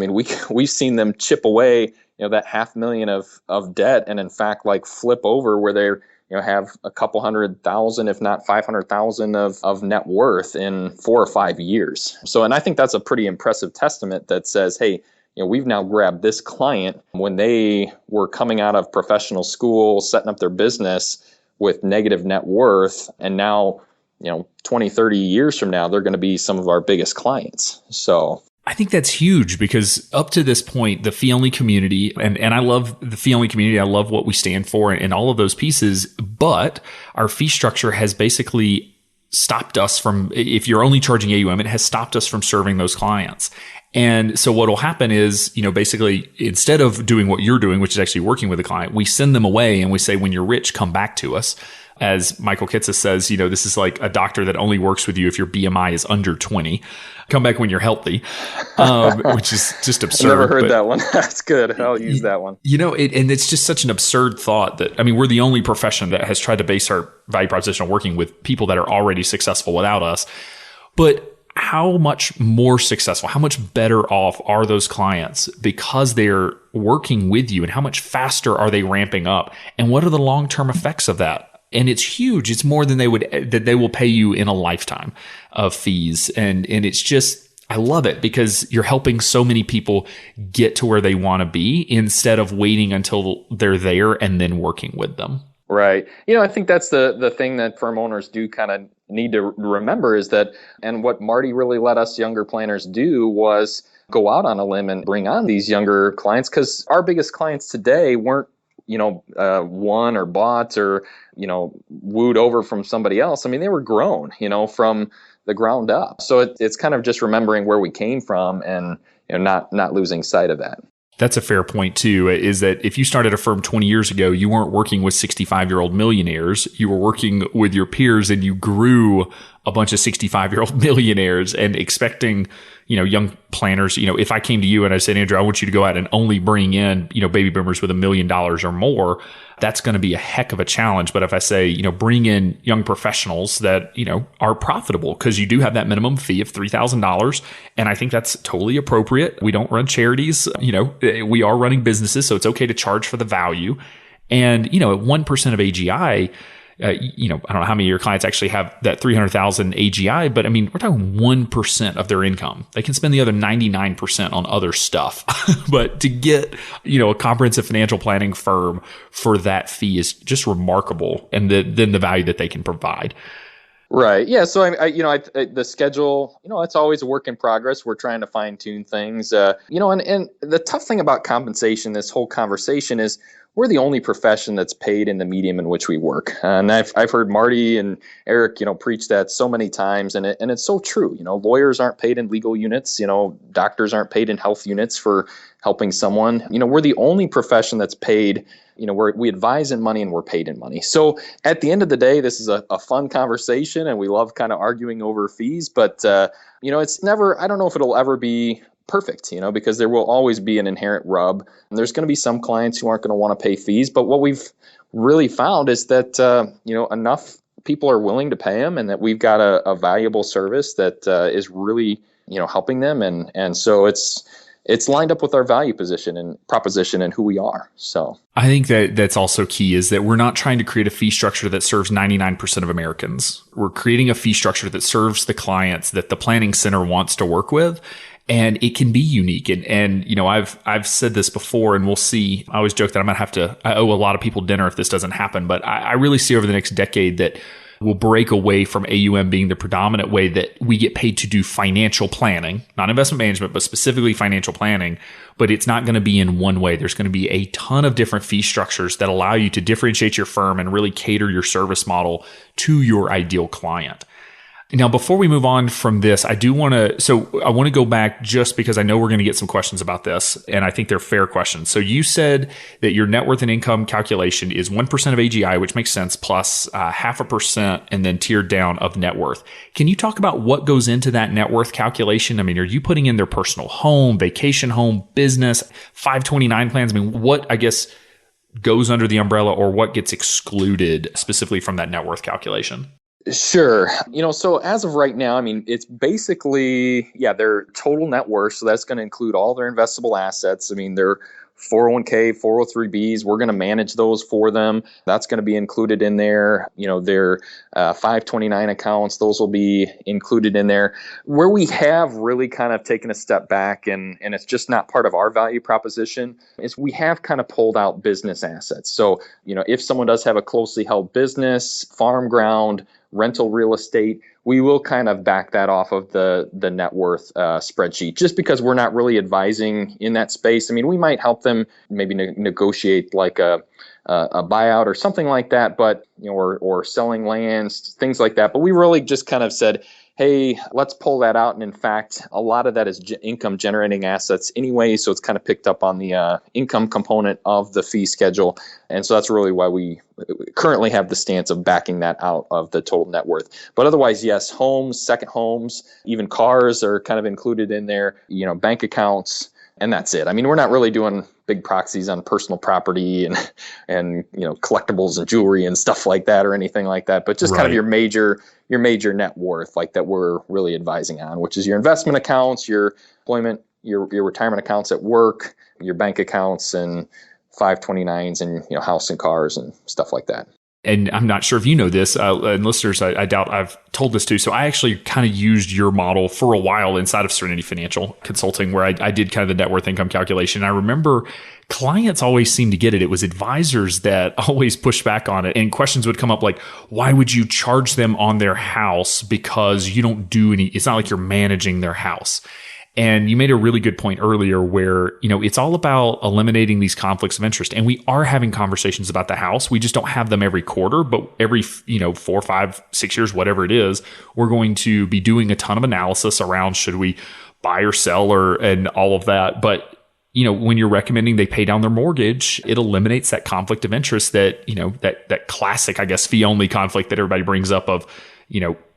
we've seen them chip away that $500,000 of debt, and in fact flip over where they're have a couple 100,000, if not 500,000 of net worth in 4 or 5 years. So, and I think that's a pretty impressive testament that says, hey, we've now grabbed this client when they were coming out of professional school, setting up their business with negative net worth, and now 20, 30 years from now, they're going to be some of our biggest clients. So I think that's huge because up to this point, the fee-only community, and I love the fee-only community. I love what we stand for and all of those pieces, but our fee structure has basically stopped us from, if you're only charging AUM, it has stopped us from serving those clients. And so what will happen is, basically instead of doing what you're doing, which is actually working with a client, we send them away and we say, when you're rich, come back to us. As Michael Kitces says, this is like a doctor that only works with you if your BMI is under 20. Come back when you're healthy, which is just absurd. I've never heard that one. That's good. I'll use that one. And it's just such an absurd thought that, we're the only profession that has tried to base our value proposition on working with people that are already successful without us. But how much more successful, how much better off are those clients because they're working with you, and how much faster are they ramping up? And what are the long-term effects of that? And it's huge. It's more than they will pay you in a lifetime of fees. And it's just, I love it because you're helping so many people get to where they want to be instead of waiting until they're there and then working with them. Right. I think that's the thing that firm owners do kind of need to remember is that, and what Marty really let us younger planners do was go out on a limb and bring on these younger clients, because our biggest clients today weren't, won or bought or, wooed over from somebody else. They were grown, from the ground up. So it's kind of just remembering where we came from and, not losing sight of that. That's a fair point too, is that if you started a firm 20 years ago, you weren't working with 65-year-old millionaires. You were working with your peers, and you grew a bunch of 65-year-old millionaires, and expecting, young planners, if I came to you and I said, Andrew, I want you to go out and only bring in, baby boomers with $1 million or more, that's going to be a heck of a challenge. But if I say, bring in young professionals that, are profitable, because you do have that minimum fee of $3,000. And I think that's totally appropriate. We don't run charities, we are running businesses, so it's okay to charge for the value. And, at 1% of AGI, I don't know how many of your clients actually have that 300,000 AGI, but we're talking 1% of their income. They can spend the other 99% on other stuff. But to get, a comprehensive financial planning firm for that fee is just remarkable. And then the value that they can provide. Right. Yeah. So the schedule, it's always a work in progress. We're trying to fine tune things, and the tough thing about compensation, this whole conversation, is we're the only profession that's paid in the medium in which we work. And I've heard Marty and Eric, preach that so many times, and it's so true. Lawyers aren't paid in legal units. Doctors aren't paid in health units for helping someone. We're the only profession that's paid. We advise in money and we're paid in money. So at the end of the day, this is a fun conversation, and we love kind of arguing over fees. But it's never. I don't know if it'll ever be perfect, because there will always be an inherent rub. And there's going to be some clients who aren't going to want to pay fees. But what we've really found is that, enough people are willing to pay them, and that we've got a valuable service that is really, helping them. And so it's lined up with our value position and proposition and who we are. So I think that's also key, is that we're not trying to create a fee structure that serves 99% of Americans. We're creating a fee structure that serves the clients that the planning center wants to work with. And it can be unique. And I've said this before, and we'll see. I always joke that I owe a lot of people dinner if this doesn't happen. But I really see over the next decade that we'll break away from AUM being the predominant way that we get paid to do financial planning, not investment management, but specifically financial planning. But it's not going to be in one way. There's going to be a ton of different fee structures that allow you to differentiate your firm and really cater your service model to your ideal client. Now, before we move on from this, I want to go back just because I know we're going to get some questions about this, and I think they're fair questions. So you said that your net worth and income calculation is 1% of AGI, which makes sense, plus 0.5% and then tiered down of net worth. Can you talk about what goes into that net worth calculation? Are you putting in their personal home, vacation home, business, 529 plans? What, I guess, goes under the umbrella, or what gets excluded specifically from that net worth calculation? Sure. So as of right now, it's basically, their total net worth. So that's going to include all their investable assets. Their 401k, 403bs, we're going to manage those for them. That's going to be included in there. Their 529 accounts, those will be included in there. Where we have really kind of taken a step back, and it's just not part of our value proposition, is we have kind of pulled out business assets. So, if someone does have a closely held business, farm ground, rental real estate, we will kind of back that off of the net worth spreadsheet, just because we're not really advising in that space. I mean, we might help them maybe negotiate like a buyout or something like that, but or selling lands, things like that. But we really just kind of said, hey, let's pull that out. And in fact, a lot of that is income generating assets anyway. So it's kind of picked up on the income component of the fee schedule. And so that's really why we currently have the stance of backing that out of the total net worth. But otherwise, yes, homes, second homes, even cars are kind of included in there, bank accounts. And that's it. I mean, we're not really doing big proxies on personal property and collectibles and jewelry and stuff like that or anything like that. But just kind of your major net worth, like that we're really advising on, which is your investment accounts, your employment, your retirement accounts at work, your bank accounts, and 529s, and house and cars and stuff like that. And I'm not sure if you know this, and listeners, I doubt I've told this too. So I actually kind of used your model for a while inside of Serenity Financial Consulting, where I did kind of the net worth income calculation. I remember clients always seemed to get it. It was advisors that always pushed back on it. And questions would come up like, why would you charge them on their house? Because you don't do it's not like you're managing their house. And you made a really good point earlier where, it's all about eliminating these conflicts of interest. And we are having conversations about the house. We just don't have them every quarter, but every, 4, 5, 6 years, whatever it is, we're going to be doing a ton of analysis around should we buy or sell and all of that. But, when you're recommending they pay down their mortgage, it eliminates that conflict of interest that, that classic, I guess, fee only conflict that everybody brings up of,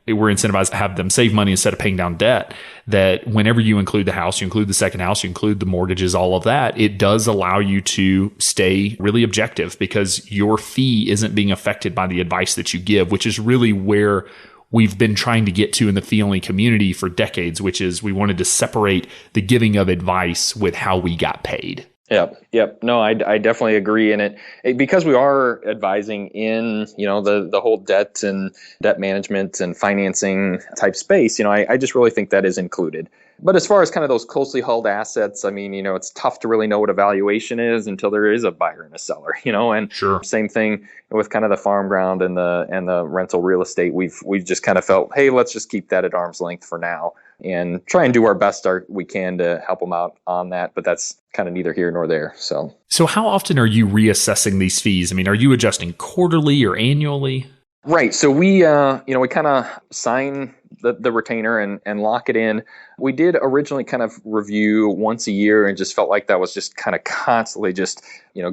we're incentivized to have them save money instead of paying down debt. That whenever you include the house, you include the second house, you include the mortgages, all of that, it does allow you to stay really objective because your fee isn't being affected by the advice that you give, which is really where we've been trying to get to in the fee only community for decades, which is we wanted to separate the giving of advice with how we got paid. Yep. No, I definitely agree. And it because we are advising in, the whole debt and debt management and financing type space, I just really think that is included. But as far as kind of those closely held assets, I mean, it's tough to really know what a valuation is until there is a buyer and a seller, and Sure. Same thing with kind of the farm ground and the rental real estate. We've just kind of felt, hey, let's just keep that at arm's length for now and try and do our best we can to help them out on that. But that's kind of neither here nor there. So how often are you reassessing these fees? I mean, are you adjusting quarterly or annually? Right. So we kind of sign the retainer and lock it in. We did originally kind of review once a year and just felt like that was just kind of constantly just,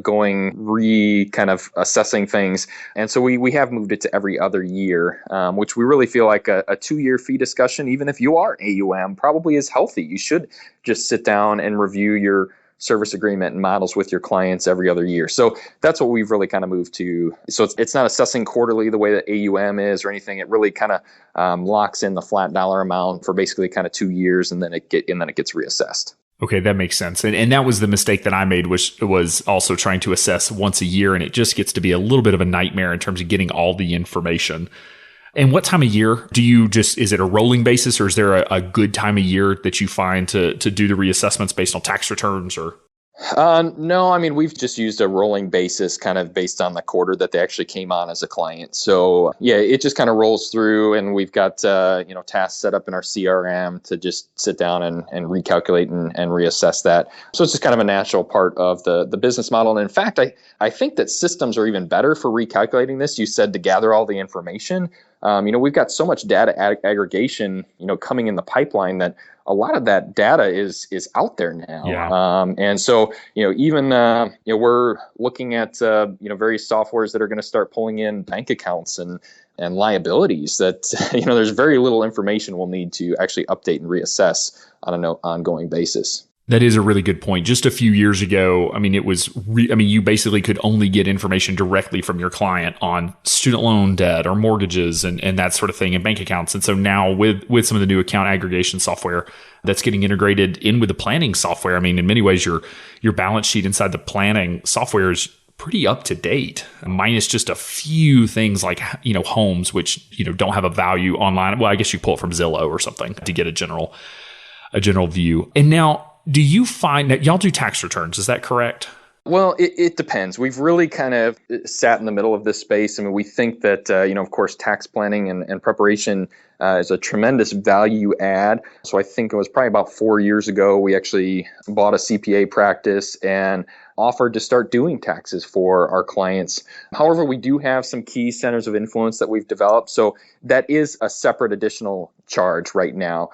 going kind of assessing things. And so we have moved it to every other year, which we really feel like a 2-year fee discussion, even if you are AUM, probably is healthy. You should just sit down and review your service agreement and models with your clients every other year. So that's what we've really kind of moved to. So it's not assessing quarterly the way that AUM is or anything. It really kind of locks in the flat dollar amount for basically kind of 2 years, and then it gets reassessed. Okay, that makes sense. And that was the mistake that I made, which was also trying to assess once a year, and it just gets to be a little bit of a nightmare in terms of getting all the information. And what time of year is it a rolling basis, or is there a good time of year that you find to do the reassessments based on tax returns or? No, I mean, we've just used a rolling basis kind of based on the quarter that they actually came on as a client. So yeah, it just kind of rolls through, and we've got, tasks set up in our CRM to just sit down and recalculate and reassess that. So it's just kind of a natural part of the business model. And in fact, I think that systems are even better for recalculating this. You said to gather all the information. We've got so much data aggregation, coming in the pipeline that a lot of that data is out there now. Yeah. And so, even, we're looking at, various softwares that are going to start pulling in bank accounts and liabilities that, there's very little information we'll need to actually update and reassess on an ongoing basis. That is a really good point. Just a few years ago, I mean, you basically could only get information directly from your client on student loan debt or mortgages and that sort of thing and bank accounts. And so now with some of the new account aggregation software that's getting integrated in with the planning software, I mean, in many ways, your balance sheet inside the planning software is pretty up to date, minus just a few things like, homes, which, don't have a value online. Well, I guess you pull it from Zillow or something to get a general view. And now, do you find that y'all do tax returns? Is that correct? Well, it depends. We've really kind of sat in the middle of this space. I mean, we think that, of course, tax planning and preparation is a tremendous value add. So I think it was probably about 4 years ago, we actually bought a CPA practice and offered to start doing taxes for our clients. However, we do have some key centers of influence that we've developed. So that is a separate additional charge right now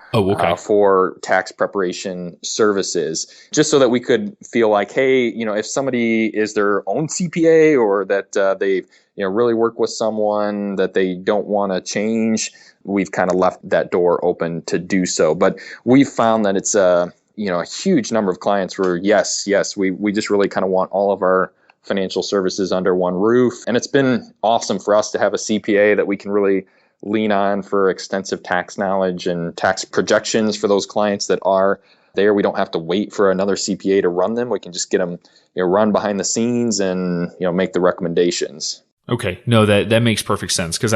for tax preparation services, just so that we could feel like, hey, if somebody is their own CPA or that they really work with someone that they don't want to change, we've kind of left that door open to do so. But we've found that it's a huge number of clients where yes, we just really kind of want all of our financial services under one roof. And it's been awesome for us to have a CPA that we can really lean on for extensive tax knowledge and tax projections for those clients that are there. We don't have to wait for another CPA to run them. We can just get them run behind the scenes and make the recommendations. Okay. No, that makes perfect sense, because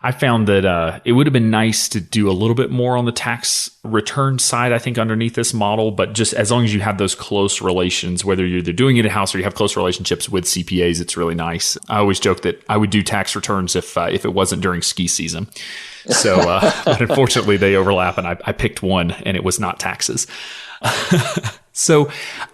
I found that it would have been nice to do a little bit more on the tax return side, I think, underneath this model. But just as long as you have those close relations, whether you're either doing it in-house or you have close relationships with CPAs, it's really nice. I always joke that I would do tax returns if it wasn't during ski season. So, but unfortunately, they overlap, and I picked one, and it was not taxes. So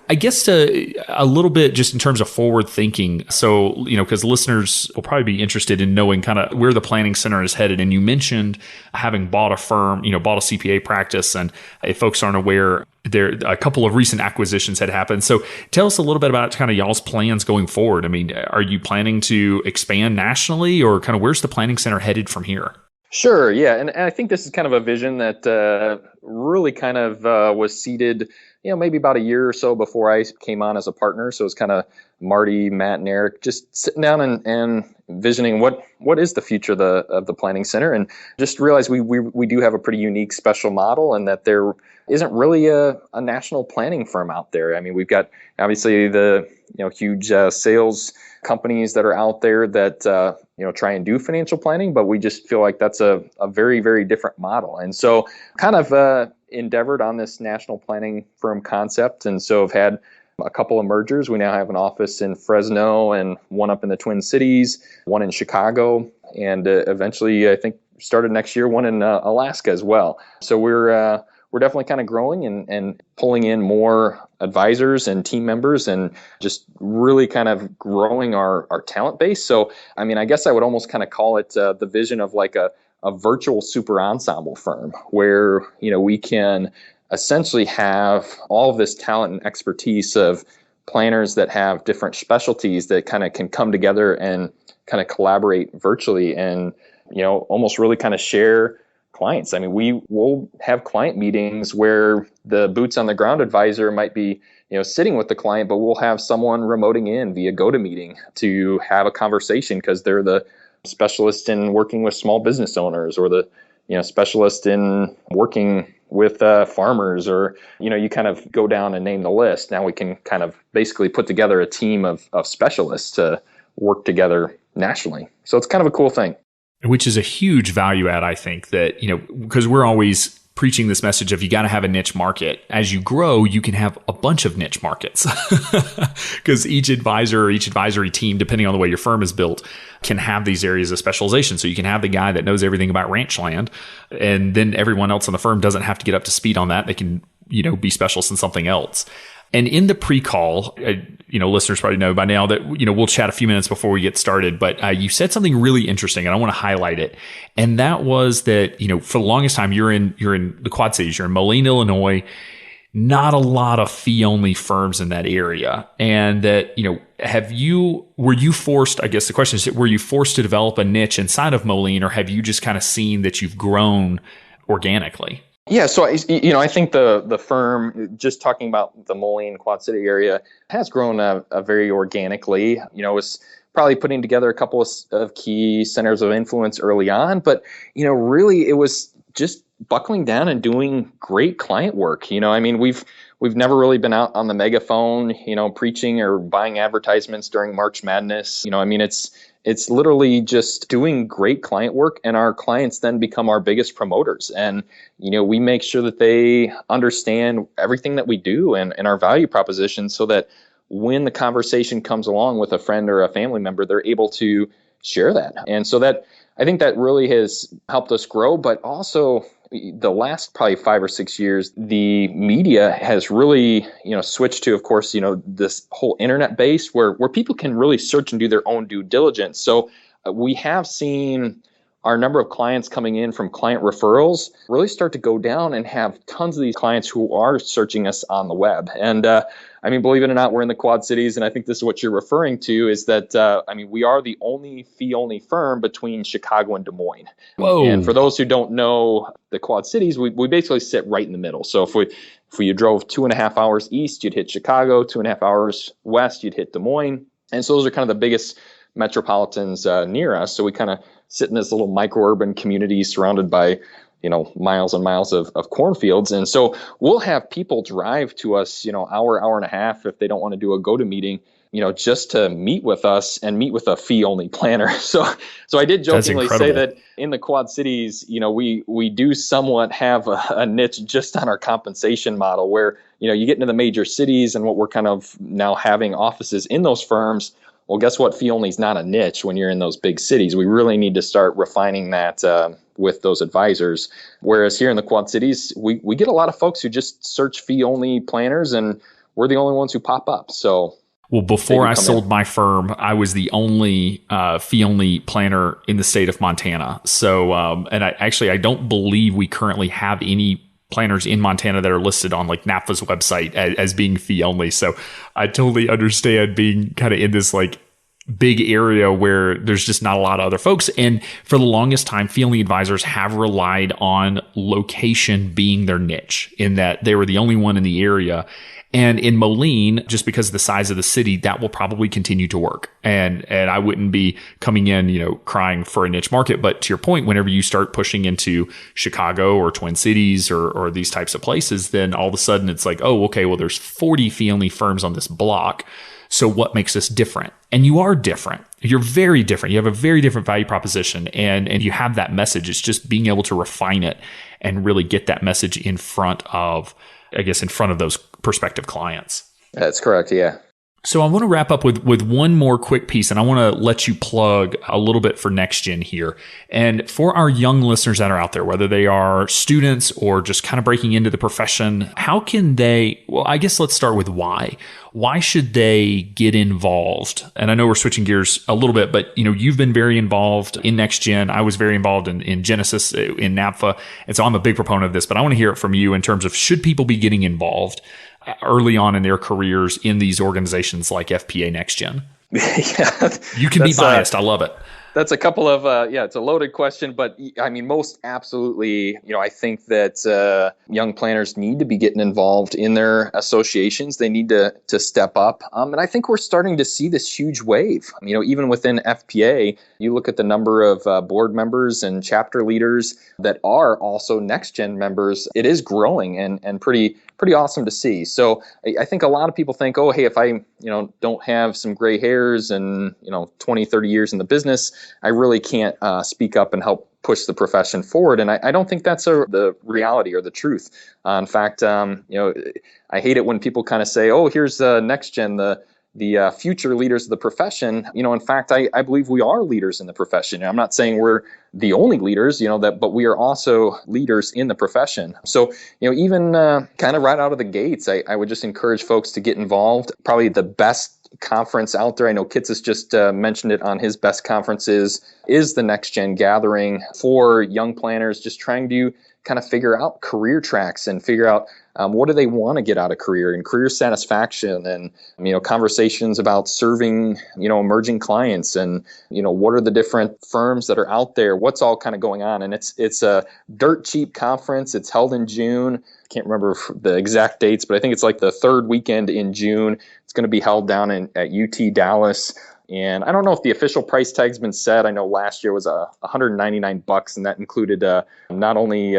I guess a little bit just in terms of forward thinking. So, because listeners will probably be interested in knowing kind of where the planning center is headed. And you mentioned having bought a firm, bought a CPA practice. And if folks aren't aware, there a couple of recent acquisitions had happened. So tell us a little bit about kind of y'all's plans going forward. I mean, are you planning to expand nationally, or kind of where's the planning center headed from here? Sure. Yeah. And I think this is kind of a vision that really kind of was seeded, maybe about a year or so before I came on as a partner. So it's kind of Marty, Matt, and Eric just sitting down and envisioning what is the future of the planning center, and just realize we do have a pretty unique special model, and that there isn't really a national planning firm out there. I mean, we've got obviously the huge sales companies that are out there that try and do financial planning, but we just feel like that's a very, very different model. And so kind of endeavored on this national planning firm concept, and so have had a couple of mergers. We now have an office in Fresno and one up in the Twin Cities, one in Chicago, and eventually, I think, started next year, one in Alaska as well. So we're definitely kind of growing and pulling in more advisors and team members, and just really kind of growing our talent base. So, I mean, I guess I would almost kind of call it the vision of like a virtual super ensemble firm, where we can essentially have all of this talent and expertise of planners that have different specialties that kind of can come together and kind of collaborate virtually and almost really kind of share clients. I mean, we will have client meetings where the boots on the ground advisor might be sitting with the client, but we'll have someone remoting in via GoToMeeting to have a conversation, because they're the specialist in working with small business owners, or the specialist in working with farmers, or you kind of go down and name the list. Now we can kind of basically put together a team of specialists to work together nationally. So it's kind of a cool thing. Which is a huge value add, I think, that because we're always preaching this message of you got to have a niche market. As you grow, you can have a bunch of niche markets, because each advisor or each advisory team, depending on the way your firm is built, can have these areas of specialization. So you can have the guy that knows everything about ranch land, and then everyone else in the firm doesn't have to get up to speed on that. They can, be specialists in something else. And in the pre-call, listeners probably know by now that, we'll chat a few minutes before we get started, but you said something really interesting, and I want to highlight it. And that was that, for the longest time, you're in the Quad Cities, you're in Moline, Illinois, not a lot of fee-only firms in that area. And that, were you forced, I guess the question is, were you forced to develop a niche inside of Moline, or have you just kind of seen that you've grown organically? Yeah, so I think the firm, just talking about the Moline Quad City area, has grown very organically. Was probably putting together a couple of key centers of influence early on, but really it was just buckling down and doing great client work. I mean, we've never really been out on the megaphone, preaching or buying advertisements during March Madness. I mean, it's literally just doing great client work, and our clients then become our biggest promoters. And, we make sure that they understand everything that we do and our value proposition, so that when the conversation comes along with a friend or a family member, they're able to share that. And so that, I think that really has helped us grow, but also the last probably 5 or 6 years, the media has really, switched to, of course, this whole internet base where people can really search and do their own due diligence. So we have seen our number of clients coming in from client referrals really start to go down and have tons of these clients who are searching us on the web. And believe it or not, we're in the Quad Cities, and I think this is what you're referring to, is that, we are the only fee-only firm between Chicago and Des Moines. Whoa. And for those who don't know the Quad Cities, we basically sit right in the middle. So if you drove 2.5 hours east, you'd hit Chicago, 2.5 hours west, you'd hit Des Moines. And so those are kind of the biggest metropolitans near us. So we kind of sit in this little micro-urban community surrounded by, miles and miles of cornfields. And so we'll have people drive to us, hour and a half if they don't want to do a go-to meeting, just to meet with us and meet with a fee-only planner. So I did jokingly say that in the Quad Cities, we do somewhat have a niche just on our compensation model where, you get into the major cities and what we're kind of now having offices in those firms. Well, guess what? Fee only is not a niche when you're in those big cities. We really need to start refining that with those advisors. Whereas here in the Quad Cities, we get a lot of folks who just search fee only planners, and we're the only ones who pop up. So, well, before I sold my firm, I was the only fee only planner in the state of Montana. So, and I don't believe we currently have any planners in Montana that are listed on like NAPFA's website as being fee only. So I totally understand being kind of in this like big area where there's just not a lot of other folks. And for the longest time, fee only advisors have relied on location being their niche, in that they were the only one in the area. And in Moline, just because of the size of the city, that will probably continue to work. And I wouldn't be coming in, crying for a niche market. But to your point, whenever you start pushing into Chicago or Twin Cities or these types of places, then all of a sudden it's like, oh, okay, well, there's 40 fee-only firms on this block. So what makes us different? And you are different. You're very different. You have a very different value proposition, and you have that message. It's just being able to refine it and really get that message in front of those prospective clients. That's correct. Yeah. So I want to wrap up with one more quick piece, and I want to let you plug a little bit for NextGen here. And for our young listeners that are out there, whether they are students or just kind of breaking into the profession, how can they, well, I guess let's start with why. Why should they get involved? And I know we're switching gears a little bit, but you've been very involved in NextGen. I was very involved in Genesis, in NAPFA. And so I'm a big proponent of this, but I want to hear it from you in terms of, should people be getting involved early on in their careers in these organizations like FPA NextGen? Yeah, you can be biased. I love it. That's a couple of, it's a loaded question, but most absolutely, I think that young planners need to be getting involved in their associations. They need to step up. And I think we're starting to see this huge wave. Even within FPA, you look at the number of board members and chapter leaders that are also NextGen members, it is growing and pretty awesome to see. So I think a lot of people think, oh, hey, if I, don't have some gray hairs and, 20, 30 years in the business, I really can't speak up and help push the profession forward. And I don't think that's the reality or the truth. In fact, I hate it when people kind of say, oh, here's NextGen, the future leaders of the profession. In fact, I believe we are leaders in the profession. I'm not saying we're the only leaders, but we are also leaders in the profession. So, even kind of right out of the gates, I would just encourage folks to get involved. Probably the best conference out there, I know Kits has just mentioned it on his best conferences, is the NextGen gathering for young planners just trying to kind of figure out career tracks and figure out what do they want to get out of career and career satisfaction and, conversations about serving, emerging clients and, what are the different firms that are out there, what's all kind of going on. And it's a dirt cheap conference. It's held in June. Can't remember the exact dates, but I think it's like the third weekend in June. It's going to be held down at UT Dallas. And I don't know if the official price tag's been set. I know last year was $199, and that included not only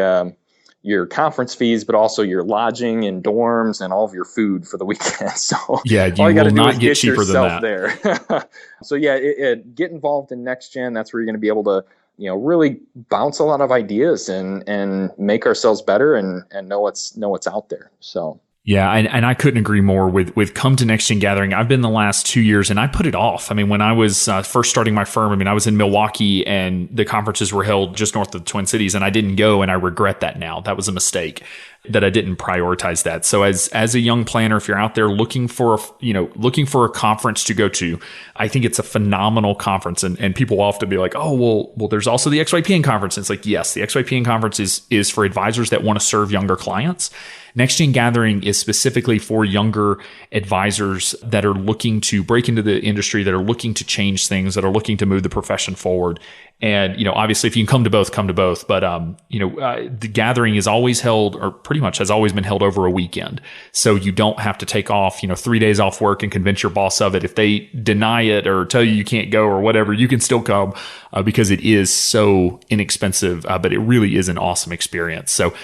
your conference fees, but also your lodging and dorms and all of your food for the weekend. So yeah, you will not get cheaper than that. There. So get involved in NextGen. That's where you're going to be able to, really bounce a lot of ideas and make ourselves better and know what's out there. So. Yeah, and I couldn't agree more with Come to Next Gen Gathering. I've been the last 2 years and I put it off. I mean, when I was first starting my firm, I was in Milwaukee and the conferences were held just north of the Twin Cities and I didn't go, and I regret that now. That was a mistake that I didn't prioritize that. So as a young planner, if you're out there looking for a conference to go to, I think it's a phenomenal conference. And people will often be like, oh, well, there's also the XYPN conference. And it's like, yes, the XYPN conference is for advisors that want to serve younger clients. Next Gen Gathering is specifically for younger advisors that are looking to break into the industry, that are looking to change things, that are looking to move the profession forward. And, obviously if you can come to both, come to both. But, the gathering is always held, or pretty much has always been held, over a weekend. So you don't have to take off, 3 days off work and convince your boss of it. If they deny it or tell you can't go or whatever, you can still come because it is so inexpensive, but it really is an awesome experience. So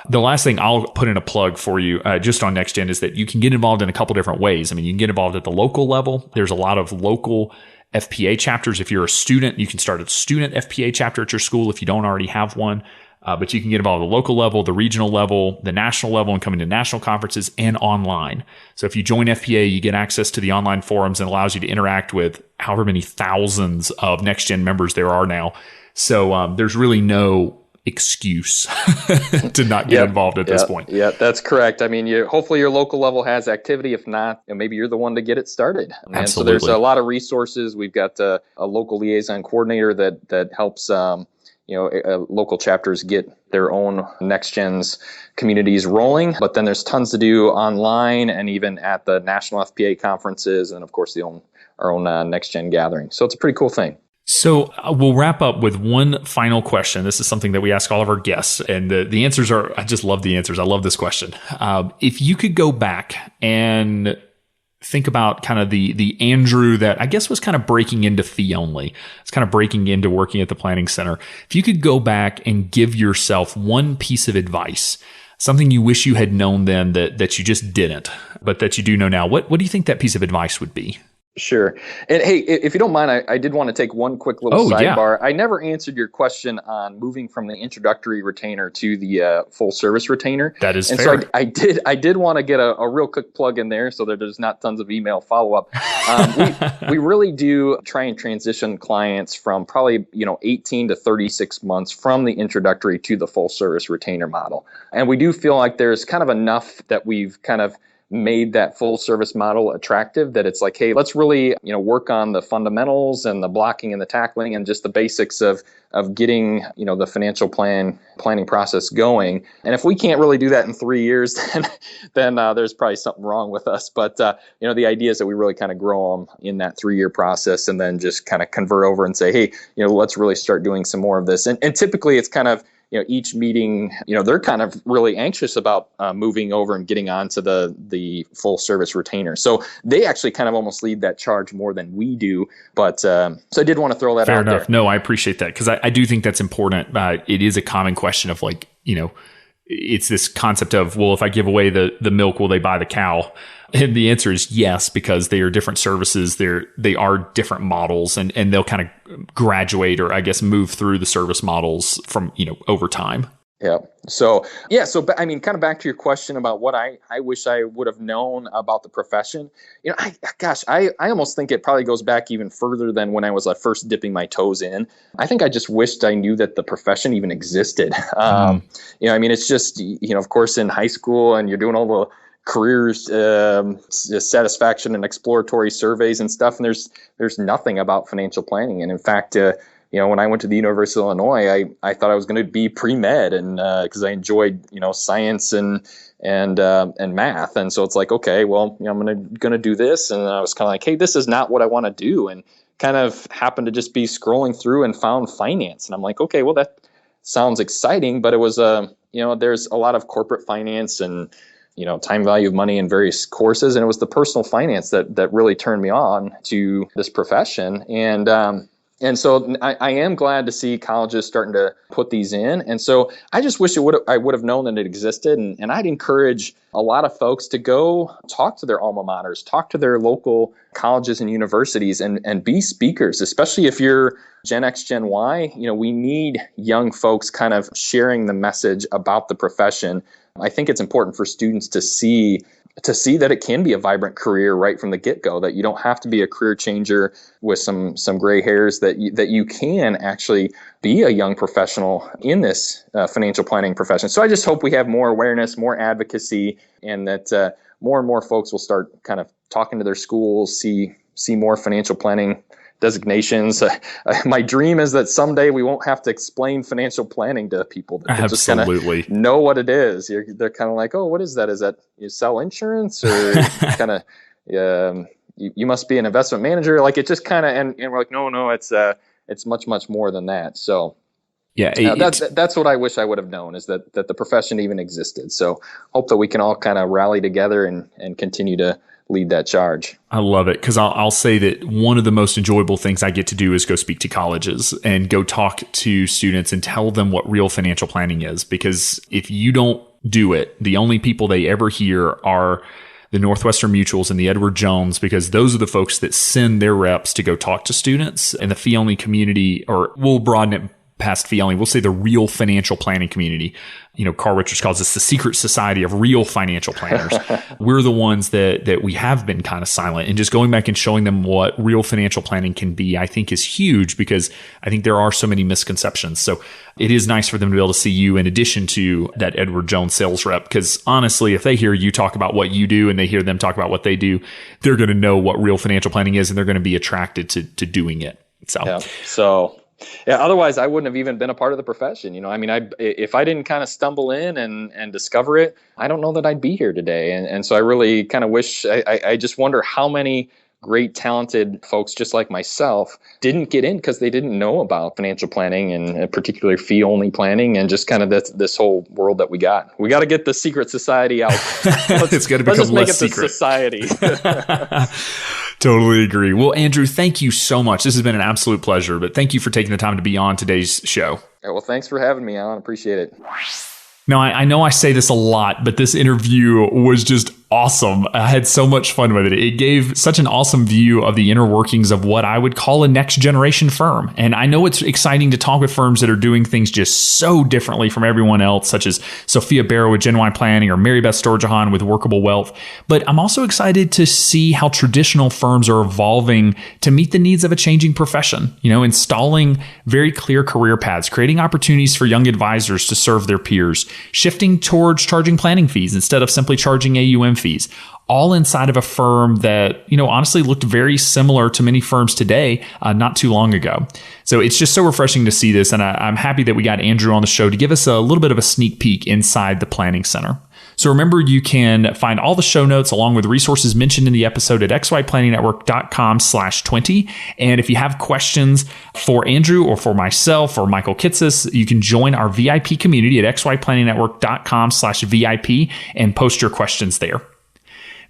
the last thing I'll put in a plug for you just on Next Gen is that you can get involved in a couple different ways. You can get involved at the local level. There's a lot of local FPA chapters. If you're a student, you can start a student FPA chapter at your school if you don't already have one. But you can get involved at the local level, the regional level, the national level, and come into national conferences and online. So if you join FPA, you get access to the online forums and allows you to interact with however many thousands of Next Gen members there are now. So there's really no excuse to not get involved at this point. Yeah, that's correct. Hopefully your local level has activity. If not, maybe you're the one to get it started. And so there's a lot of resources. We've got a local liaison coordinator that helps local chapters get their own Next Gens communities rolling. But then there's tons to do online and even at the national FPA conferences, and of course our own Next Gen gathering. So it's a pretty cool thing. So we'll wrap up with one final question. This is something that we ask all of our guests, and the answers are, I just love the answers. I love this question. If you could go back and think about kind of the Andrew that I guess was kind of breaking into fee only, it's kind of breaking into working at the Planning Center. If you could go back and give yourself one piece of advice, something you wish you had known then that you just didn't, but that you do know now, what do you think that piece of advice would be? Sure. And hey, if you don't mind, I did want to take one quick little sidebar. Yeah. I never answered your question on moving from the introductory retainer to the full service retainer. That is fair. So I did want to get a real quick plug in there so that there's not tons of email follow-up. We really do try and transition clients from probably 18 to 36 months from the introductory to the full service retainer model. And we do feel like there's kind of enough that we've kind of made that full service model attractive that it's like, hey, let's really, work on the fundamentals and the blocking and the tackling and just the basics of getting, the financial planning process going. And if we can't really do that in 3 years, then there's probably something wrong with us. But, the idea is that we really kind of grow them in that 3-year process and then just kind of convert over and say, hey, let's really start doing some more of this. And typically it's kind of, each meeting, they're kind of really anxious about moving over and getting onto the full service retainer. So they actually kind of almost lead that charge more than we do. But so I did want to throw that Fair out enough. there. No, I appreciate that because I do think that's important. It is a common question of it's this concept of, well, if I give away the milk, will they buy the cow? And the answer is yes, because they are different services. They are different models and they'll kind of graduate or I guess move through the service models from, over time. Yeah. So kind of back to your question about what I wish I would have known about the profession. I almost think it probably goes back even further than when I was first dipping my toes in. I think I just wished I knew that the profession even existed. It's just, of course in high school and you're doing all the careers satisfaction and exploratory surveys and stuff, and there's nothing about financial planning. And in fact, when I went to the University of Illinois, I thought I was going to be pre-med, and because I enjoyed science and math, and so it's like, okay, well, I'm gonna do this, and I was kind of like, hey, this is not what I want to do, and kind of happened to just be scrolling through and found finance, and I'm like, okay, well, that sounds exciting, but it was there's a lot of corporate finance and time value of money in various courses. And it was the personal finance that really turned me on to this profession. And so I am glad to see colleges starting to put these in. And so I just wish I would have known that it existed. And I'd encourage a lot of folks to go talk to their alma maters, talk to their local colleges and universities and be speakers, especially if you're Gen X, Gen Y. We need young folks kind of sharing the message about the profession. I think it's important for students to see to see that it can be a vibrant career right from the get-go, that you don't have to be a career changer with some gray hairs, that you can actually be a young professional in this financial planning profession. So I just hope we have more awareness, more advocacy, and that more and more folks will start kind of talking to their schools, see more financial planning designations. My dream is that someday we won't have to explain financial planning to people. That just kind of know what it is. They're kind of like, oh, what is that? Is that you sell insurance, or kind of you must be an investment manager? Like, it just kind of, and we're like, no, it's much more than that. So yeah, that's what I wish I would have known, is that the profession even existed. So hope that we can all kind of rally together and continue to lead that charge. I love it, because I'll say that one of the most enjoyable things I get to do is go speak to colleges and go talk to students and tell them what real financial planning is. Because if you don't do it, the only people they ever hear are the Northwestern Mutuals and the Edward Jones, because those are the folks that send their reps to go talk to students. And the fee-only community, or we'll broaden it past fee only, we'll say the real financial planning community. Carl Richards calls this the secret society of real financial planners. We're the ones that we have been kind of silent, and just going back and showing them what real financial planning can be, I think is huge, because I think there are so many misconceptions. So it is nice for them to be able to see you in addition to that Edward Jones sales rep, because honestly, if they hear you talk about what you do and they hear them talk about what they do, they're going to know what real financial planning is, and they're going to be attracted to doing it. Yeah. Otherwise, I wouldn't have even been a part of the profession. If I didn't kind of stumble in and discover it, I don't know that I'd be here today. And so I really kind of wish, I just wonder how many great, talented folks just like myself didn't get in because they didn't know about financial planning, and particularly fee-only planning, and just kind of this whole world that we got. We got to get the secret society out. It's got to become less secret. Society. Totally agree. Well, Andrew, thank you so much. This has been an absolute pleasure, but thank you for taking the time to be on today's show. Yeah, well, thanks for having me, Alan. Appreciate it. Now, I know I say this a lot, but this interview was just awesome. I had so much fun with it. It gave such an awesome view of the inner workings of what I would call a next generation firm. And I know it's exciting to talk with firms that are doing things just so differently from everyone else, such as Sophia Barrow with Gen Y Planning or Mary Beth Storjahan with Workable Wealth. But I'm also excited to see how traditional firms are evolving to meet the needs of a changing profession, installing very clear career paths, creating opportunities for young advisors to serve their peers, shifting towards charging planning fees instead of simply charging AUM fees, all inside of a firm that, honestly looked very similar to many firms today, not too long ago. So it's just so refreshing to see this. And I'm happy that we got Andrew on the show to give us a little bit of a sneak peek inside the Planning Center. So remember, you can find all the show notes along with resources mentioned in the episode at xyplanningnetwork.com/20. And if you have questions for Andrew or for myself or Michael Kitsis, you can join our VIP community at xyplanningnetwork.com/VIP and post your questions there.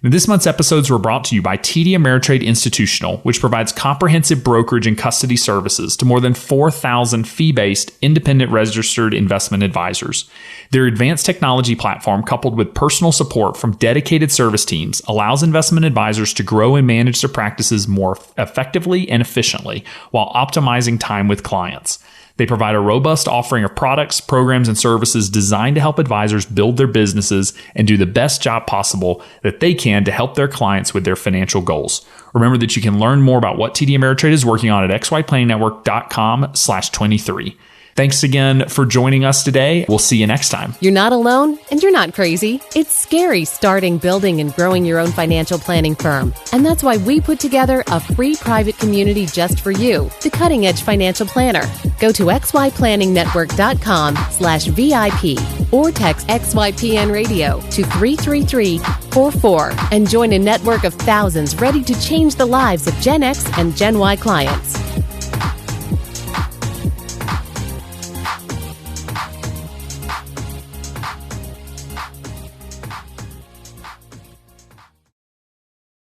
Now, this month's episodes were brought to you by TD Ameritrade Institutional, which provides comprehensive brokerage and custody services to more than 4,000 fee-based, independent registered investment advisors. Their advanced technology platform, coupled with personal support from dedicated service teams, allows investment advisors to grow and manage their practices more effectively and efficiently while optimizing time with clients. They provide a robust offering of products, programs, and services designed to help advisors build their businesses and do the best job possible that they can to help their clients with their financial goals. Remember that you can learn more about what TD Ameritrade is working on at xyplanningnetwork.com/23. Thanks again for joining us today. We'll see you next time. You're not alone, and you're not crazy. It's scary starting, building, and growing your own financial planning firm. And that's why we put together a free private community just for you, the Cutting Edge Financial Planner. Go to xyplanningnetwork.com/VIP or text XYPN Radio to 33344 and join a network of thousands ready to change the lives of Gen X and Gen Y clients.